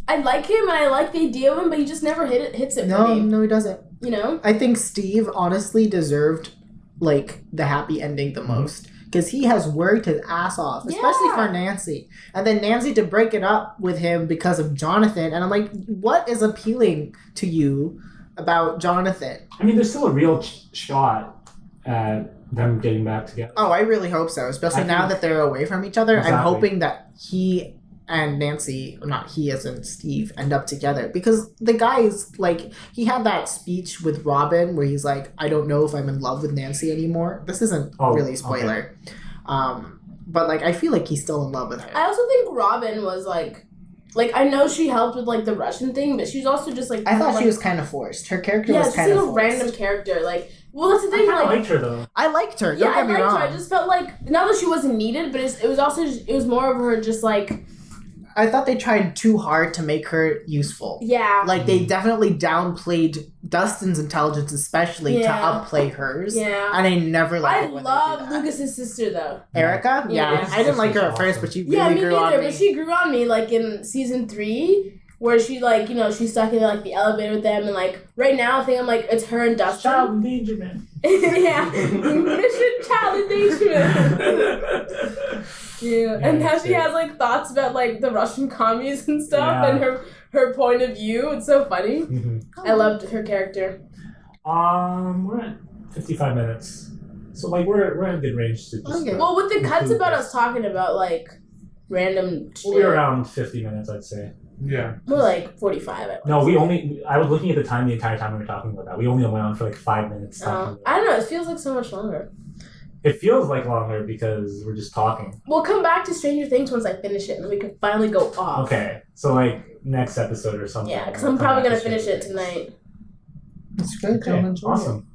Speaker 3: I like him and I like the idea of him, but he just never hits it for me.
Speaker 1: No, he doesn't.
Speaker 3: You know?
Speaker 1: I think Steve honestly deserved, like, the happy ending the most. Because he has worked his ass off, especially for Nancy. And then Nancy to break it up with him because of Jonathan. And I'm like, what is appealing to you about Jonathan?
Speaker 2: I mean, there's still a real shot at them getting back together.
Speaker 1: Oh, I really hope so. Especially now that they're away from each other.
Speaker 2: Exactly.
Speaker 1: I'm hoping that he and Nancy, not he as in Steve, end up together. Because the guy is, like, he had that speech with Robin where he's like, I don't know if I'm in love with Nancy anymore. This isn't really a spoiler. Okay. But, like, I feel like he's still in love with her.
Speaker 3: I also think Robin was, like, like I know she helped with like the Russian thing, but she's also just like
Speaker 1: I thought
Speaker 3: like,
Speaker 1: she was kind of forced. Her character
Speaker 3: yeah,
Speaker 1: was
Speaker 3: just
Speaker 1: kind
Speaker 3: like
Speaker 1: of
Speaker 3: a
Speaker 1: forced.
Speaker 3: random character. Like, well, that's the
Speaker 2: I
Speaker 3: thing.
Speaker 2: kind of
Speaker 3: Like,
Speaker 2: liked her though.
Speaker 1: I liked her.
Speaker 3: yeah,
Speaker 1: Don't
Speaker 3: I
Speaker 1: get me
Speaker 3: liked
Speaker 1: wrong.
Speaker 3: her. I just felt like not that she wasn't needed, but it was more of her just like
Speaker 1: I thought they tried too hard to make her useful.
Speaker 3: yeah.
Speaker 1: Like they definitely downplayed Dustin's intelligence, especially to
Speaker 3: Yeah.
Speaker 1: upplay hers.
Speaker 3: Yeah.
Speaker 1: And I never liked
Speaker 3: I
Speaker 1: it when
Speaker 3: love
Speaker 1: they do that.
Speaker 3: Lucas's sister though.
Speaker 1: Erica? Yeah.
Speaker 3: Yeah.
Speaker 1: I didn't like her at
Speaker 2: Awesome.
Speaker 1: first, but she really
Speaker 3: Yeah, me
Speaker 1: grew on
Speaker 3: neither.
Speaker 1: me.
Speaker 3: But she grew on me like in season 3, where she like she's stuck in like the elevator with them, and like right now I think I'm like it's her and Dustin.
Speaker 2: Child endangerment.
Speaker 3: Yeah, mission child endangerment. Yeah, and now she has like thoughts about like the Russian commies and stuff,
Speaker 2: Yeah.
Speaker 3: and her point of view. It's so funny.
Speaker 2: Mhm.
Speaker 3: I loved her character.
Speaker 2: We're at 55 minutes, so like we're in a good range to just.
Speaker 1: Okay.
Speaker 3: Well, with the cuts
Speaker 2: include
Speaker 3: about
Speaker 2: this.
Speaker 3: us talking about like random shit,
Speaker 2: We'll be around 50 minutes, I'd say.
Speaker 4: Yeah.
Speaker 3: we're like 45.
Speaker 2: No, I was looking at the time the entire time we were talking about that. We only went on for like 5 minutes. Talking about
Speaker 3: I don't know. It feels like so much longer.
Speaker 2: it feels like longer because we're just talking.
Speaker 3: We'll come back to Stranger Things once I finish it, and we can finally go off.
Speaker 2: Okay, so like next episode or something.
Speaker 3: Yeah, because
Speaker 2: we'll
Speaker 3: I'm
Speaker 2: come
Speaker 3: probably
Speaker 2: back
Speaker 3: gonna
Speaker 2: to
Speaker 3: finish it
Speaker 2: Stranger
Speaker 3: tonight.
Speaker 1: It's great.
Speaker 2: Things. Okay, awesome.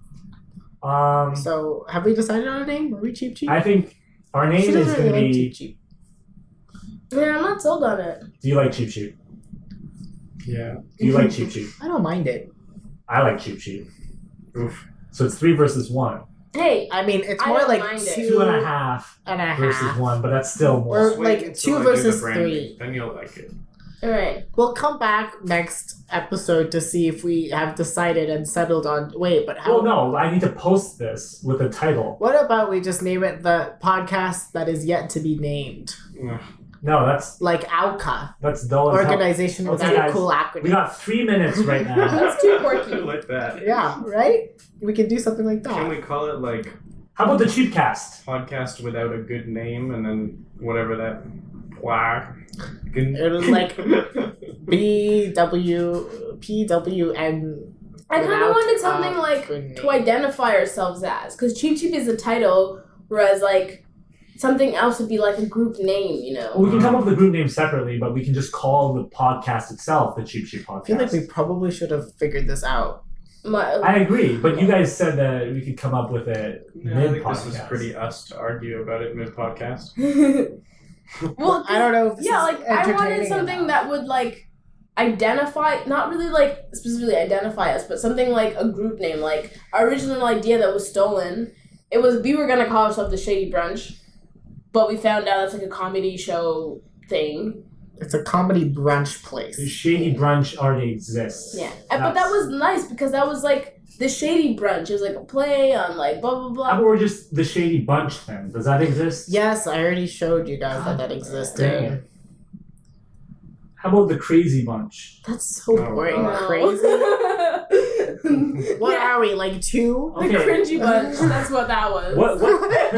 Speaker 1: So, have we decided on a name? Are we Cheap Cheap?
Speaker 2: I think our name
Speaker 1: She
Speaker 2: is
Speaker 1: doesn't
Speaker 2: going to
Speaker 1: really like
Speaker 2: be.
Speaker 1: Cheap Cheap.
Speaker 3: Yeah, I'm not sold on it.
Speaker 2: Do you like Cheap Cheap?
Speaker 4: Yeah.
Speaker 2: Do you like Cheap Cheap?
Speaker 1: I don't mind it.
Speaker 2: I like Cheap Cheap.
Speaker 4: Oof.
Speaker 2: So it's 3 versus 1.
Speaker 3: Hey,
Speaker 1: I mean, it's
Speaker 3: I
Speaker 1: more
Speaker 3: don't
Speaker 1: like
Speaker 3: mind it.
Speaker 2: 2.5
Speaker 1: and a
Speaker 2: versus
Speaker 1: half.
Speaker 2: 1, but that's still more.
Speaker 1: Or
Speaker 4: Just
Speaker 1: like
Speaker 4: wait until
Speaker 1: 2
Speaker 4: I do the
Speaker 1: versus
Speaker 4: branding,
Speaker 1: 3.
Speaker 4: Then you'll like it.
Speaker 3: all right.
Speaker 1: We'll come back next episode to see if we have decided and settled on. Wait, but how?
Speaker 2: Oh no, I need to post this with a title.
Speaker 1: What about we just name it the podcast that is yet to be named?
Speaker 4: Ugh.
Speaker 2: No, that's
Speaker 1: Like AUCA,
Speaker 2: dull as hell.
Speaker 1: organization
Speaker 2: Okay,
Speaker 1: without a
Speaker 2: guys,
Speaker 1: cool
Speaker 2: We
Speaker 1: acronym.
Speaker 2: got 3 minutes right now.
Speaker 3: That's too
Speaker 4: I
Speaker 3: quirky.
Speaker 4: like that.
Speaker 1: Yeah, right? We can do something like
Speaker 4: Can
Speaker 1: that.
Speaker 4: we call it like
Speaker 2: How about the Cheapcast?
Speaker 4: podcast without a good name and then whatever that whack?
Speaker 1: It was like PWN.
Speaker 3: I kind of wanted something like
Speaker 1: good
Speaker 3: to
Speaker 1: name.
Speaker 3: identify ourselves as, because Cheap Cheap is the title, whereas like something else would be like a group name, you know.
Speaker 2: Well, we can come up with a group name separately, but we can just call the podcast itself the Cheap Cheap Podcast.
Speaker 1: I feel like we probably should have figured this out.
Speaker 2: I agree, but you guys said that we could come up with it
Speaker 4: Yeah, I
Speaker 2: mid
Speaker 4: think this was
Speaker 2: podcast.
Speaker 4: pretty us to argue about it mid podcast.
Speaker 3: Well,
Speaker 1: I don't know if this
Speaker 3: yeah,
Speaker 1: is
Speaker 3: like I wanted
Speaker 1: entertaining
Speaker 3: something
Speaker 1: enough.
Speaker 3: that would like identify, not really like specifically identify us, but something like a group name. Like our original idea that was stolen, it was we were gonna call ourselves the Shady Brunch, but we found out it's like a comedy show thing.
Speaker 1: It's a comedy brunch place.
Speaker 2: The Shady Brunch already exists.
Speaker 3: Yeah, but that was nice because that was like the Shady Brunch. It was like a play on like blah blah
Speaker 2: How
Speaker 3: blah.
Speaker 2: about we're just the Shady Bunch then? Does that exist?
Speaker 1: Yes, I already showed you guys that existed.
Speaker 2: Dang. How about the Crazy Bunch?
Speaker 1: That's so
Speaker 4: Oh,
Speaker 1: boring.
Speaker 4: God.
Speaker 1: Crazy. What
Speaker 3: Yeah.
Speaker 1: are we, like 2?
Speaker 3: The cringy bunch. That's what that was.
Speaker 2: What? That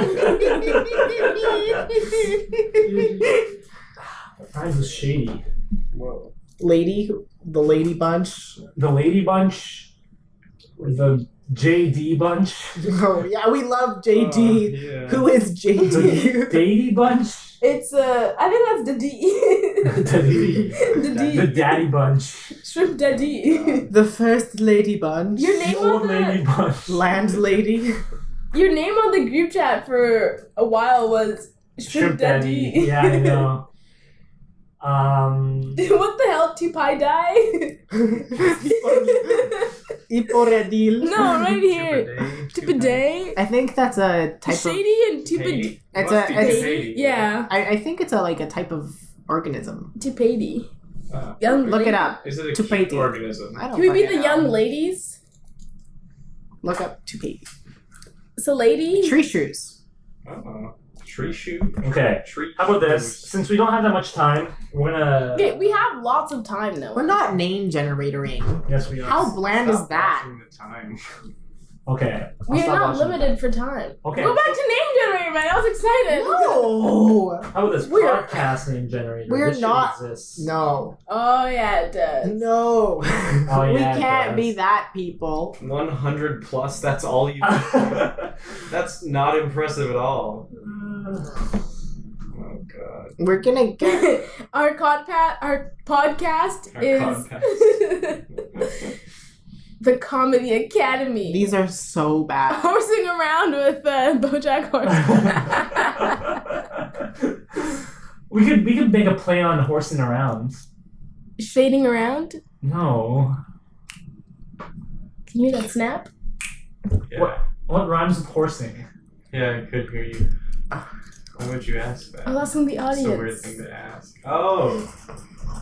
Speaker 2: rhymes with shady.
Speaker 4: Whoa.
Speaker 1: The lady bunch.
Speaker 2: The Lady Bunch, the JD Bunch,
Speaker 1: Oh, yeah, we love JD.
Speaker 4: Yeah.
Speaker 1: Who is
Speaker 2: the
Speaker 1: JD?
Speaker 2: Daddy Bunch,
Speaker 3: It's I think that's the D.
Speaker 2: the
Speaker 3: The D.
Speaker 2: Daddy Bunch,
Speaker 3: Shrimp Daddy.
Speaker 1: The first lady bunch.
Speaker 3: Your
Speaker 2: the
Speaker 3: name
Speaker 2: Old
Speaker 3: on
Speaker 2: Lady
Speaker 3: the
Speaker 2: Bunch.
Speaker 1: Landlady.
Speaker 3: your name on the group chat for a while was Shrimp Daddy.
Speaker 2: Yeah, I know.
Speaker 3: What the hell? Tupai die?
Speaker 1: Iporedil.
Speaker 3: No, right here.
Speaker 4: Tupaday.
Speaker 3: Tupaday.
Speaker 1: I think that's a type of.
Speaker 3: Shady and Tupad.
Speaker 4: Haiti?
Speaker 1: It's
Speaker 4: Must
Speaker 1: a-
Speaker 4: be
Speaker 1: it's-
Speaker 4: Haiti.
Speaker 3: Yeah.
Speaker 1: I think it's a type of organism.
Speaker 3: Tupady.
Speaker 4: Uh,
Speaker 3: Young
Speaker 1: Look
Speaker 3: lady.
Speaker 1: it up.
Speaker 4: Is it a
Speaker 1: Tupaday.
Speaker 4: cute organism?
Speaker 1: I don't
Speaker 3: Can we be
Speaker 1: fucking
Speaker 3: the
Speaker 1: know.
Speaker 3: young ladies?
Speaker 1: Look up Tupaty.
Speaker 3: It's a lady.
Speaker 1: Tree shoes.
Speaker 4: Tree shoot.
Speaker 2: Okay.
Speaker 4: Tree.
Speaker 2: How about this? Since we don't have that much time, we're gonna.
Speaker 3: Okay, we have lots of time though.
Speaker 1: We're not name generating.
Speaker 2: Yes, we are.
Speaker 1: How bland is
Speaker 4: Stop
Speaker 1: that?
Speaker 4: watching the time.
Speaker 2: Okay. I'll
Speaker 3: We're
Speaker 2: stop
Speaker 3: not
Speaker 2: watching.
Speaker 3: limited for time.
Speaker 2: Okay.
Speaker 3: Go back to name generator, man. I was excited.
Speaker 1: No.
Speaker 2: How about this
Speaker 1: We're-
Speaker 2: podcast name generator?
Speaker 1: we're
Speaker 2: This shit
Speaker 1: not-
Speaker 2: exists.
Speaker 1: No.
Speaker 3: Oh yeah, it does.
Speaker 1: No.
Speaker 2: Oh,
Speaker 1: We
Speaker 2: yeah, it
Speaker 1: can't
Speaker 2: does.
Speaker 1: be that people.
Speaker 4: 100 plus. That's all you. That's not impressive at all. Oh Oh god.
Speaker 1: We're gonna get
Speaker 3: our podcast is the Comedy Academy.
Speaker 1: these are so bad.
Speaker 3: Horsing around with BoJack Horseman.
Speaker 2: We could make a play on horsing around.
Speaker 3: Shading around?
Speaker 2: No.
Speaker 3: Can you hear that snap?
Speaker 4: Yeah.
Speaker 2: What rhymes with horsing?
Speaker 4: Yeah, I could hear you. Why would you ask that?
Speaker 3: I'm asking the
Speaker 4: It's
Speaker 3: audience.
Speaker 4: a weird thing to ask. Oh.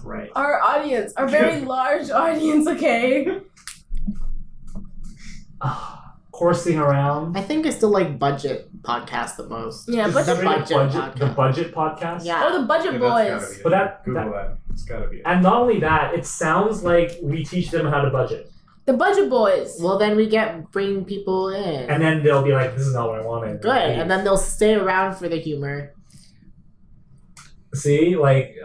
Speaker 4: Right.
Speaker 3: Our audience, our very large audience, okay?
Speaker 2: Horsing around.
Speaker 1: I think I still like budget podcast the most.
Speaker 3: Yeah,
Speaker 2: Is
Speaker 3: but
Speaker 1: the
Speaker 2: there a
Speaker 1: budget
Speaker 2: the
Speaker 1: podcast.
Speaker 2: budget podcast.
Speaker 1: Yeah.
Speaker 3: oh, the Budget
Speaker 4: Yeah,
Speaker 3: Boys.
Speaker 4: that's gotta be
Speaker 2: But
Speaker 4: it. Google that. It's gotta be it.
Speaker 2: And not only that, it sounds like we teach them how to budget,
Speaker 3: The Budget Boys.
Speaker 1: Well, then we bring people in.
Speaker 2: and then they'll be like, "This is not what I wanted."
Speaker 1: Good, and then they'll stay around for the humor.
Speaker 2: See, like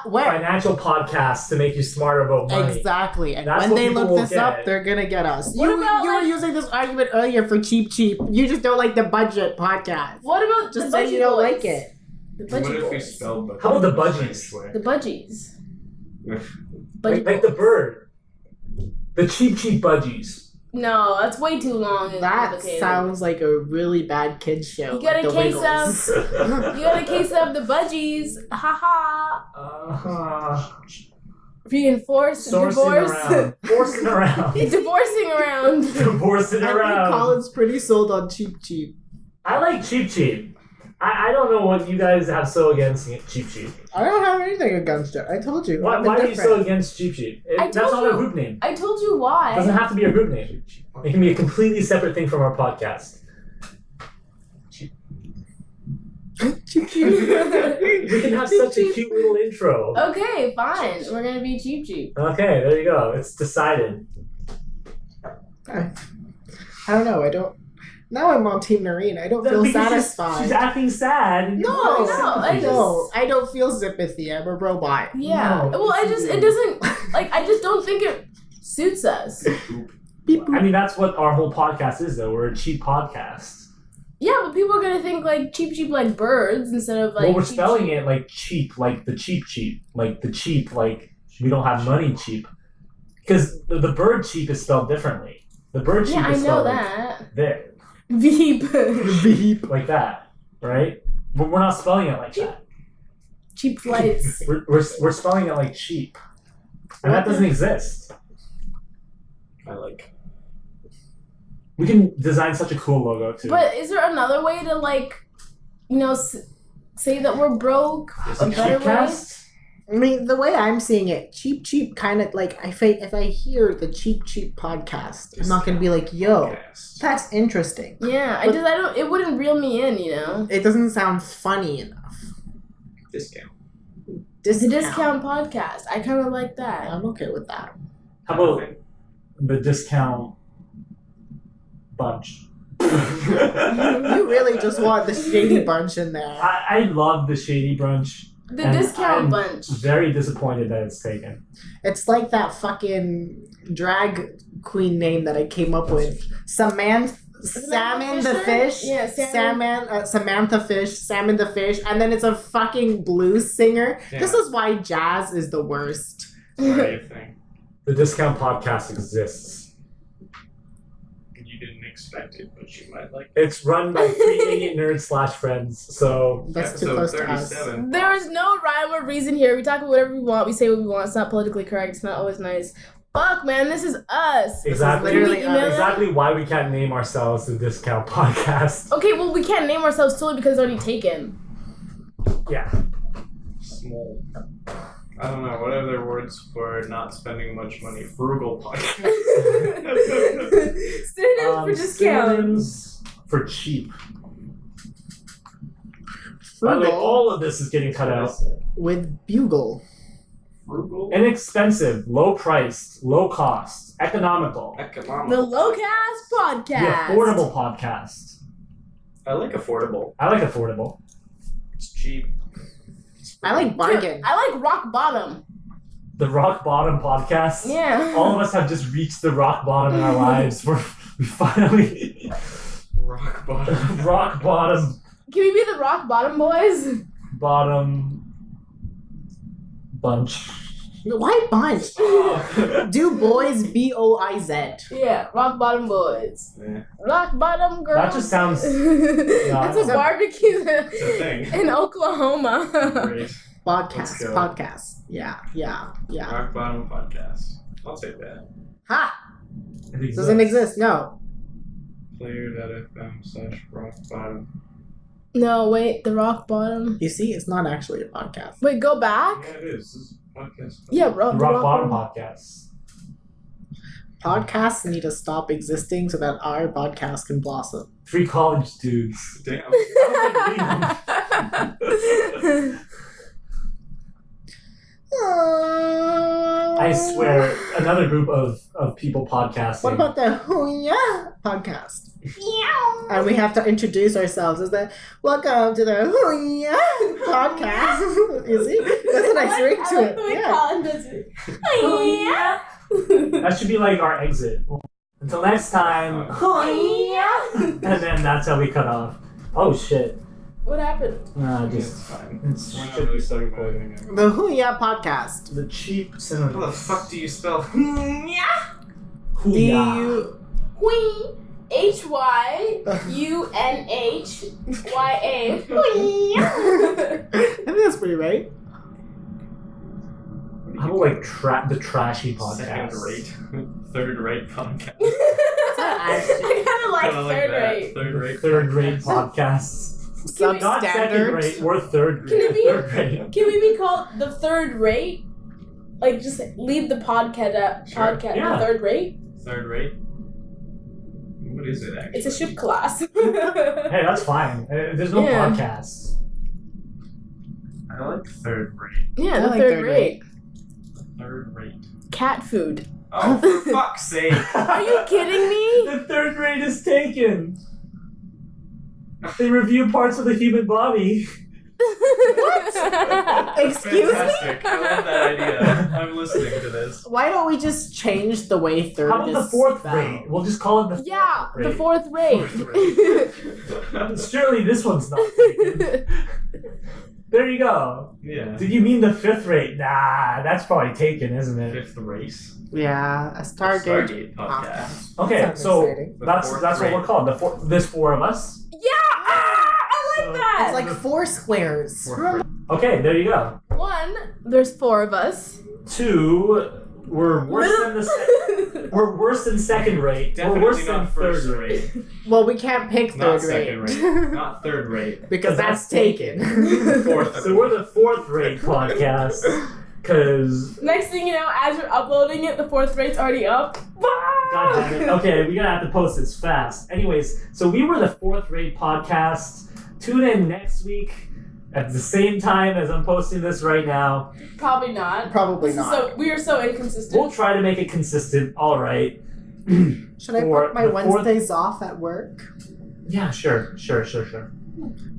Speaker 1: Where?
Speaker 2: financial podcasts to make you smarter about money.
Speaker 1: Exactly, and
Speaker 2: That's
Speaker 1: when
Speaker 2: what
Speaker 1: they
Speaker 2: people
Speaker 1: look
Speaker 2: will
Speaker 1: this up,
Speaker 2: get.
Speaker 1: they're gonna get us.
Speaker 3: What
Speaker 1: You
Speaker 3: about,
Speaker 1: were
Speaker 3: like-
Speaker 1: using this argument earlier for cheap. You just don't like the budget podcast.
Speaker 3: What about
Speaker 1: Just
Speaker 3: the
Speaker 1: say
Speaker 3: Budget
Speaker 1: you don't
Speaker 3: Boys?
Speaker 1: like it.
Speaker 3: The
Speaker 4: What
Speaker 3: Budget
Speaker 4: if we
Speaker 3: Boys.
Speaker 4: spelled budget
Speaker 2: How about the
Speaker 4: in a
Speaker 2: budgies?
Speaker 4: strange way?
Speaker 3: The Budgies.
Speaker 2: Like,
Speaker 3: Budget
Speaker 2: like the
Speaker 3: Boys.
Speaker 2: bird, the cheap budgies.
Speaker 3: No, that's way too long and
Speaker 1: That
Speaker 3: complicated.
Speaker 1: sounds like a really bad kids show.
Speaker 3: You got
Speaker 1: like
Speaker 3: a
Speaker 1: the
Speaker 3: case
Speaker 1: Wiggles.
Speaker 3: You got a case of the Budgies. Haha. Reinforce, divorce.
Speaker 2: Forcing around,
Speaker 3: Divorcing around.
Speaker 2: divorcing
Speaker 1: I think
Speaker 2: around.
Speaker 1: Colin's pretty sold on cheap.
Speaker 2: I like cheap. I don't know what you guys have so against cheap.
Speaker 1: I don't have anything against it. I told you.
Speaker 2: Why
Speaker 1: I'm
Speaker 2: are you
Speaker 1: indifferent.
Speaker 2: so against cheap?
Speaker 3: I
Speaker 2: That's
Speaker 3: told
Speaker 2: not
Speaker 3: you.
Speaker 2: a group name.
Speaker 3: I told you
Speaker 2: It
Speaker 3: why.
Speaker 2: doesn't have to be a group name. It can be a completely separate thing from our podcast.
Speaker 1: Cheap.
Speaker 2: We can have such a cute little intro.
Speaker 3: Okay, fine. We're gonna be cheap.
Speaker 2: Okay, there you go. It's decided.
Speaker 1: I don't know. I don't. Now I'm on Team Nurein. I don't feel
Speaker 2: Because
Speaker 1: satisfied.
Speaker 2: She's acting sad. and you
Speaker 1: No,
Speaker 2: want
Speaker 3: I
Speaker 2: sympathy.
Speaker 1: no, I don't feel sympathy. I'm a robot.
Speaker 3: Yeah.
Speaker 2: No,
Speaker 3: Well, it
Speaker 2: you-
Speaker 3: doesn't, like, I just don't think it suits us.
Speaker 1: Beep, boop.
Speaker 2: I mean, that's what our whole podcast is, though. We're a cheap podcast.
Speaker 3: Yeah, but people are gonna think, like, cheap like birds instead of, like,
Speaker 2: Well, we're
Speaker 3: cheap,
Speaker 2: spelling
Speaker 3: cheap.
Speaker 2: it like cheap, like the cheap, like the cheap, like we don't have money cheap. Because the bird cheap is spelled differently. The bird cheap
Speaker 3: Yeah, I
Speaker 2: is
Speaker 3: know
Speaker 2: spelled
Speaker 3: that.
Speaker 2: like this,
Speaker 3: Veep.
Speaker 1: Beep.
Speaker 2: like that, right? But we're not spelling it like that.
Speaker 3: Cheap flights.
Speaker 2: We're spelling it like cheap, and that doesn't exist.
Speaker 4: I like.
Speaker 2: We can design such a cool logo too.
Speaker 3: But is there another way to, like, you know, say that we're broke? A better way?
Speaker 2: Cheapcast?
Speaker 1: I mean, the way I'm seeing it, cheap, kind of like if I hear the cheap podcast, I'm not gonna be like, yo,
Speaker 4: Podcast.
Speaker 1: that's interesting.
Speaker 3: Yeah, I don't. It wouldn't reel me in, you know.
Speaker 1: It doesn't sound funny enough.
Speaker 4: Discount.
Speaker 3: It's a discount podcast. I kind of like that.
Speaker 1: I'm okay with that.
Speaker 2: How about the discount bunch?
Speaker 1: You really just want the shady bunch in there.
Speaker 2: I love the shady brunch.
Speaker 3: The
Speaker 2: And
Speaker 3: discount
Speaker 2: I'm
Speaker 3: bunch.
Speaker 2: Very disappointed that it's taken.
Speaker 1: It's like that fucking drag queen name that I came up with. Salmon the fish.
Speaker 3: Yeah,
Speaker 1: Samantha Fish, Salmon the fish, and then it's a fucking blues singer.
Speaker 4: Yeah.
Speaker 1: This is why jazz is the worst.
Speaker 4: Sorry, you think.
Speaker 2: The discount podcast exists.
Speaker 4: You didn't expect it, but you might like.
Speaker 2: It's run by 3 idiot nerds / friends. So
Speaker 1: That's too
Speaker 4: Episode
Speaker 1: close to us.
Speaker 4: 37.
Speaker 3: There is no rhyme or reason here. We talk about whatever we want. We say what we want. It's not politically correct. It's not always nice. Fuck, man, this is us.
Speaker 2: exactly,
Speaker 3: Can we
Speaker 1: literally
Speaker 3: email them?
Speaker 2: exactly why we can't name ourselves the discount podcast.
Speaker 3: Okay, well, we can't name ourselves solely because it's already taken.
Speaker 2: Yeah.
Speaker 4: Small. I don't know. What are their words for not spending much money? Frugal podcast.
Speaker 3: Synonyms for discount.
Speaker 2: Synonyms for cheap. By the way,
Speaker 1: Frugal
Speaker 2: all of this is getting cut out.
Speaker 1: with bugle.
Speaker 4: Frugal.
Speaker 2: Inexpensive, low priced, low cost, economical.
Speaker 4: Economical.
Speaker 3: The Lowcast Podcast.
Speaker 2: The affordable podcast.
Speaker 4: I like affordable.
Speaker 2: I like affordable.
Speaker 4: It's cheap.
Speaker 1: I like bargain.
Speaker 3: I like Rock Bottom.
Speaker 2: The rock bottom podcast.
Speaker 3: Yeah.
Speaker 2: All of us have just reached the rock bottom in our lives. We finally
Speaker 4: Rock bottom.
Speaker 2: rock bottom.
Speaker 3: Can we be the Rock Bottom Boys?
Speaker 2: bottom bunch.
Speaker 1: Why bunch? Do boys BOIZ?
Speaker 3: Yeah, rock bottom boys.
Speaker 4: Yeah.
Speaker 3: Rock bottom girls.
Speaker 2: That just sounds.
Speaker 3: That's a barbecue
Speaker 4: It's a thing.
Speaker 3: in Oklahoma.
Speaker 4: Great.
Speaker 1: Podcast.
Speaker 4: Let's go.
Speaker 1: Podcast. Yeah.
Speaker 4: Rock bottom podcast. I'll take that.
Speaker 1: Ha!
Speaker 2: It exists.
Speaker 1: Doesn't exist. No.
Speaker 4: Player.fm/rock bottom.
Speaker 3: No, wait, the rock bottom.
Speaker 1: You see, it's not actually a podcast.
Speaker 3: Wait, go back.
Speaker 4: Yeah, it is. This is a podcast.
Speaker 3: Yeah,
Speaker 2: The Rock Bottom podcast.
Speaker 1: Podcasts need to stop existing so that our podcast can blossom.
Speaker 2: Three college dudes.
Speaker 4: Damn.
Speaker 2: I swear, another group of people podcasting.
Speaker 1: What about the Hoo-ya podcast? And we have to introduce ourselves as the welcome to the Hoo-ya podcast. You see? That's a nice ring to it. Yeah.
Speaker 3: Colin does it. Yeah.
Speaker 2: That should be like our exit. Until next time. And then that's how we cut off. Oh shit.
Speaker 3: What happened?
Speaker 2: Nah,
Speaker 4: It's
Speaker 2: just
Speaker 4: fine.
Speaker 2: it
Speaker 4: We're not
Speaker 2: should
Speaker 4: really
Speaker 2: be so
Speaker 4: talking about
Speaker 2: recording.
Speaker 4: anything.
Speaker 1: The Hoo-ya podcast.
Speaker 2: The cheap
Speaker 4: How
Speaker 2: cinema.
Speaker 4: the fuck do you spell?
Speaker 2: Hoo-ya.
Speaker 3: Wee. HYUNHYA.
Speaker 1: I think that's pretty right.
Speaker 2: How about like the trashy podcast?
Speaker 4: Second-rate, third-rate podcast.
Speaker 3: I kind of like
Speaker 4: Kinda
Speaker 3: third
Speaker 4: that.
Speaker 3: rate.
Speaker 4: Third-rate.
Speaker 2: Third-rate
Speaker 4: podcast.
Speaker 2: podcasts. Not second
Speaker 1: Substandard.
Speaker 2: rate, we're third
Speaker 3: Can it
Speaker 2: rate.
Speaker 3: be-
Speaker 2: Third rate.
Speaker 3: Can we be called the third rate? Like, just leave the podcast at
Speaker 4: Sure.
Speaker 3: podcast.
Speaker 2: Yeah.
Speaker 3: The third rate?
Speaker 4: Third-rate. What is it actually?
Speaker 3: It's a ship class.
Speaker 2: Hey, that's fine. There's no
Speaker 3: Yeah.
Speaker 2: podcasts.
Speaker 4: I like third-rate.
Speaker 3: Yeah,
Speaker 1: I
Speaker 3: the
Speaker 1: like
Speaker 3: third
Speaker 1: third
Speaker 3: rate.
Speaker 4: Third-rate.
Speaker 3: Cat food.
Speaker 4: Oh, for fuck's sake!
Speaker 3: Are you kidding me?
Speaker 2: The third rate is taken. They review parts of the human body.
Speaker 1: Excuse me?
Speaker 4: Fantastic. I love that idea. I'm listening to this.
Speaker 1: Why don't we just change the way third
Speaker 2: How about
Speaker 1: is
Speaker 2: the fourth
Speaker 1: spelled?
Speaker 2: rate? We'll just call it the
Speaker 3: Yeah,
Speaker 2: fourth
Speaker 3: the
Speaker 2: rate.
Speaker 3: fourth rate.
Speaker 2: Surely this one's not taken. There you go.
Speaker 4: Yeah.
Speaker 2: Did you mean the fifth rate? Nah, that's probably taken, isn't it?
Speaker 4: Fifth race.
Speaker 1: Yeah, a Stargate,
Speaker 4: Stargate podcast.
Speaker 2: Okay,
Speaker 1: Sounds
Speaker 2: so
Speaker 1: exciting.
Speaker 4: The
Speaker 2: that's
Speaker 4: fourth
Speaker 2: what
Speaker 4: rate.
Speaker 2: we're called. There's four of us.
Speaker 3: Yeah! I like that!
Speaker 1: It's like four squares.
Speaker 4: Fourth rate.
Speaker 2: Okay, there you go.
Speaker 3: One, there's four of us.
Speaker 2: Two, we're worse than we're worse than second rate.
Speaker 4: Definitely
Speaker 2: we're worse than
Speaker 4: not first
Speaker 2: third rate.
Speaker 1: Well, we can't pick
Speaker 4: Not
Speaker 1: third
Speaker 4: second
Speaker 1: rate.
Speaker 4: rate. Not third rate.
Speaker 1: because that's taken.
Speaker 4: Fourth.
Speaker 2: So we're the fourth rate podcast. Cause
Speaker 3: Next thing you know, as you're uploading it, the fourth rate's already up.
Speaker 2: God damn it. Okay, we're gonna have to post this fast. Anyways, so we were the fourth rate podcast. Tune in next week at the same time as I'm posting this right now.
Speaker 3: Probably not.
Speaker 1: Probably
Speaker 3: This is
Speaker 1: not.
Speaker 3: So we are so inconsistent.
Speaker 2: We'll try to make it consistent. All right.
Speaker 1: Should I
Speaker 2: For
Speaker 1: put my
Speaker 2: the fourth-
Speaker 1: Wednesdays off at work?
Speaker 2: Yeah, sure.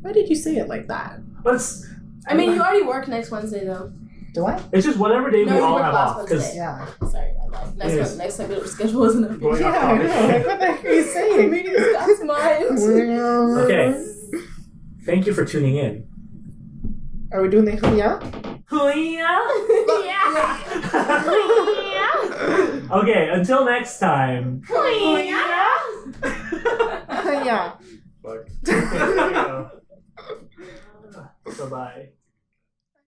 Speaker 1: Why did you say it like that?
Speaker 2: Let's.
Speaker 3: I mean, you already work next Wednesday though.
Speaker 1: Do I?
Speaker 2: It's just whatever day
Speaker 3: No,
Speaker 2: we
Speaker 3: you
Speaker 2: all
Speaker 3: work
Speaker 2: have
Speaker 3: last
Speaker 2: off. Because
Speaker 3: Wednesday.
Speaker 1: Yeah.
Speaker 3: Sorry, I lied.
Speaker 2: Yes.
Speaker 3: Next time the schedule wasn't up.
Speaker 2: Going off
Speaker 1: Yeah, I
Speaker 2: topic.
Speaker 1: know. Like, what the heck are you saying?
Speaker 3: That's mine.
Speaker 2: Okay. Thank you for tuning in.
Speaker 1: Are we doing the Hoo-ya?
Speaker 3: Yeah.
Speaker 2: Okay, until next time.
Speaker 3: Yeah.
Speaker 1: Yeah.
Speaker 4: Fuck.
Speaker 2: There you go. Bye-bye.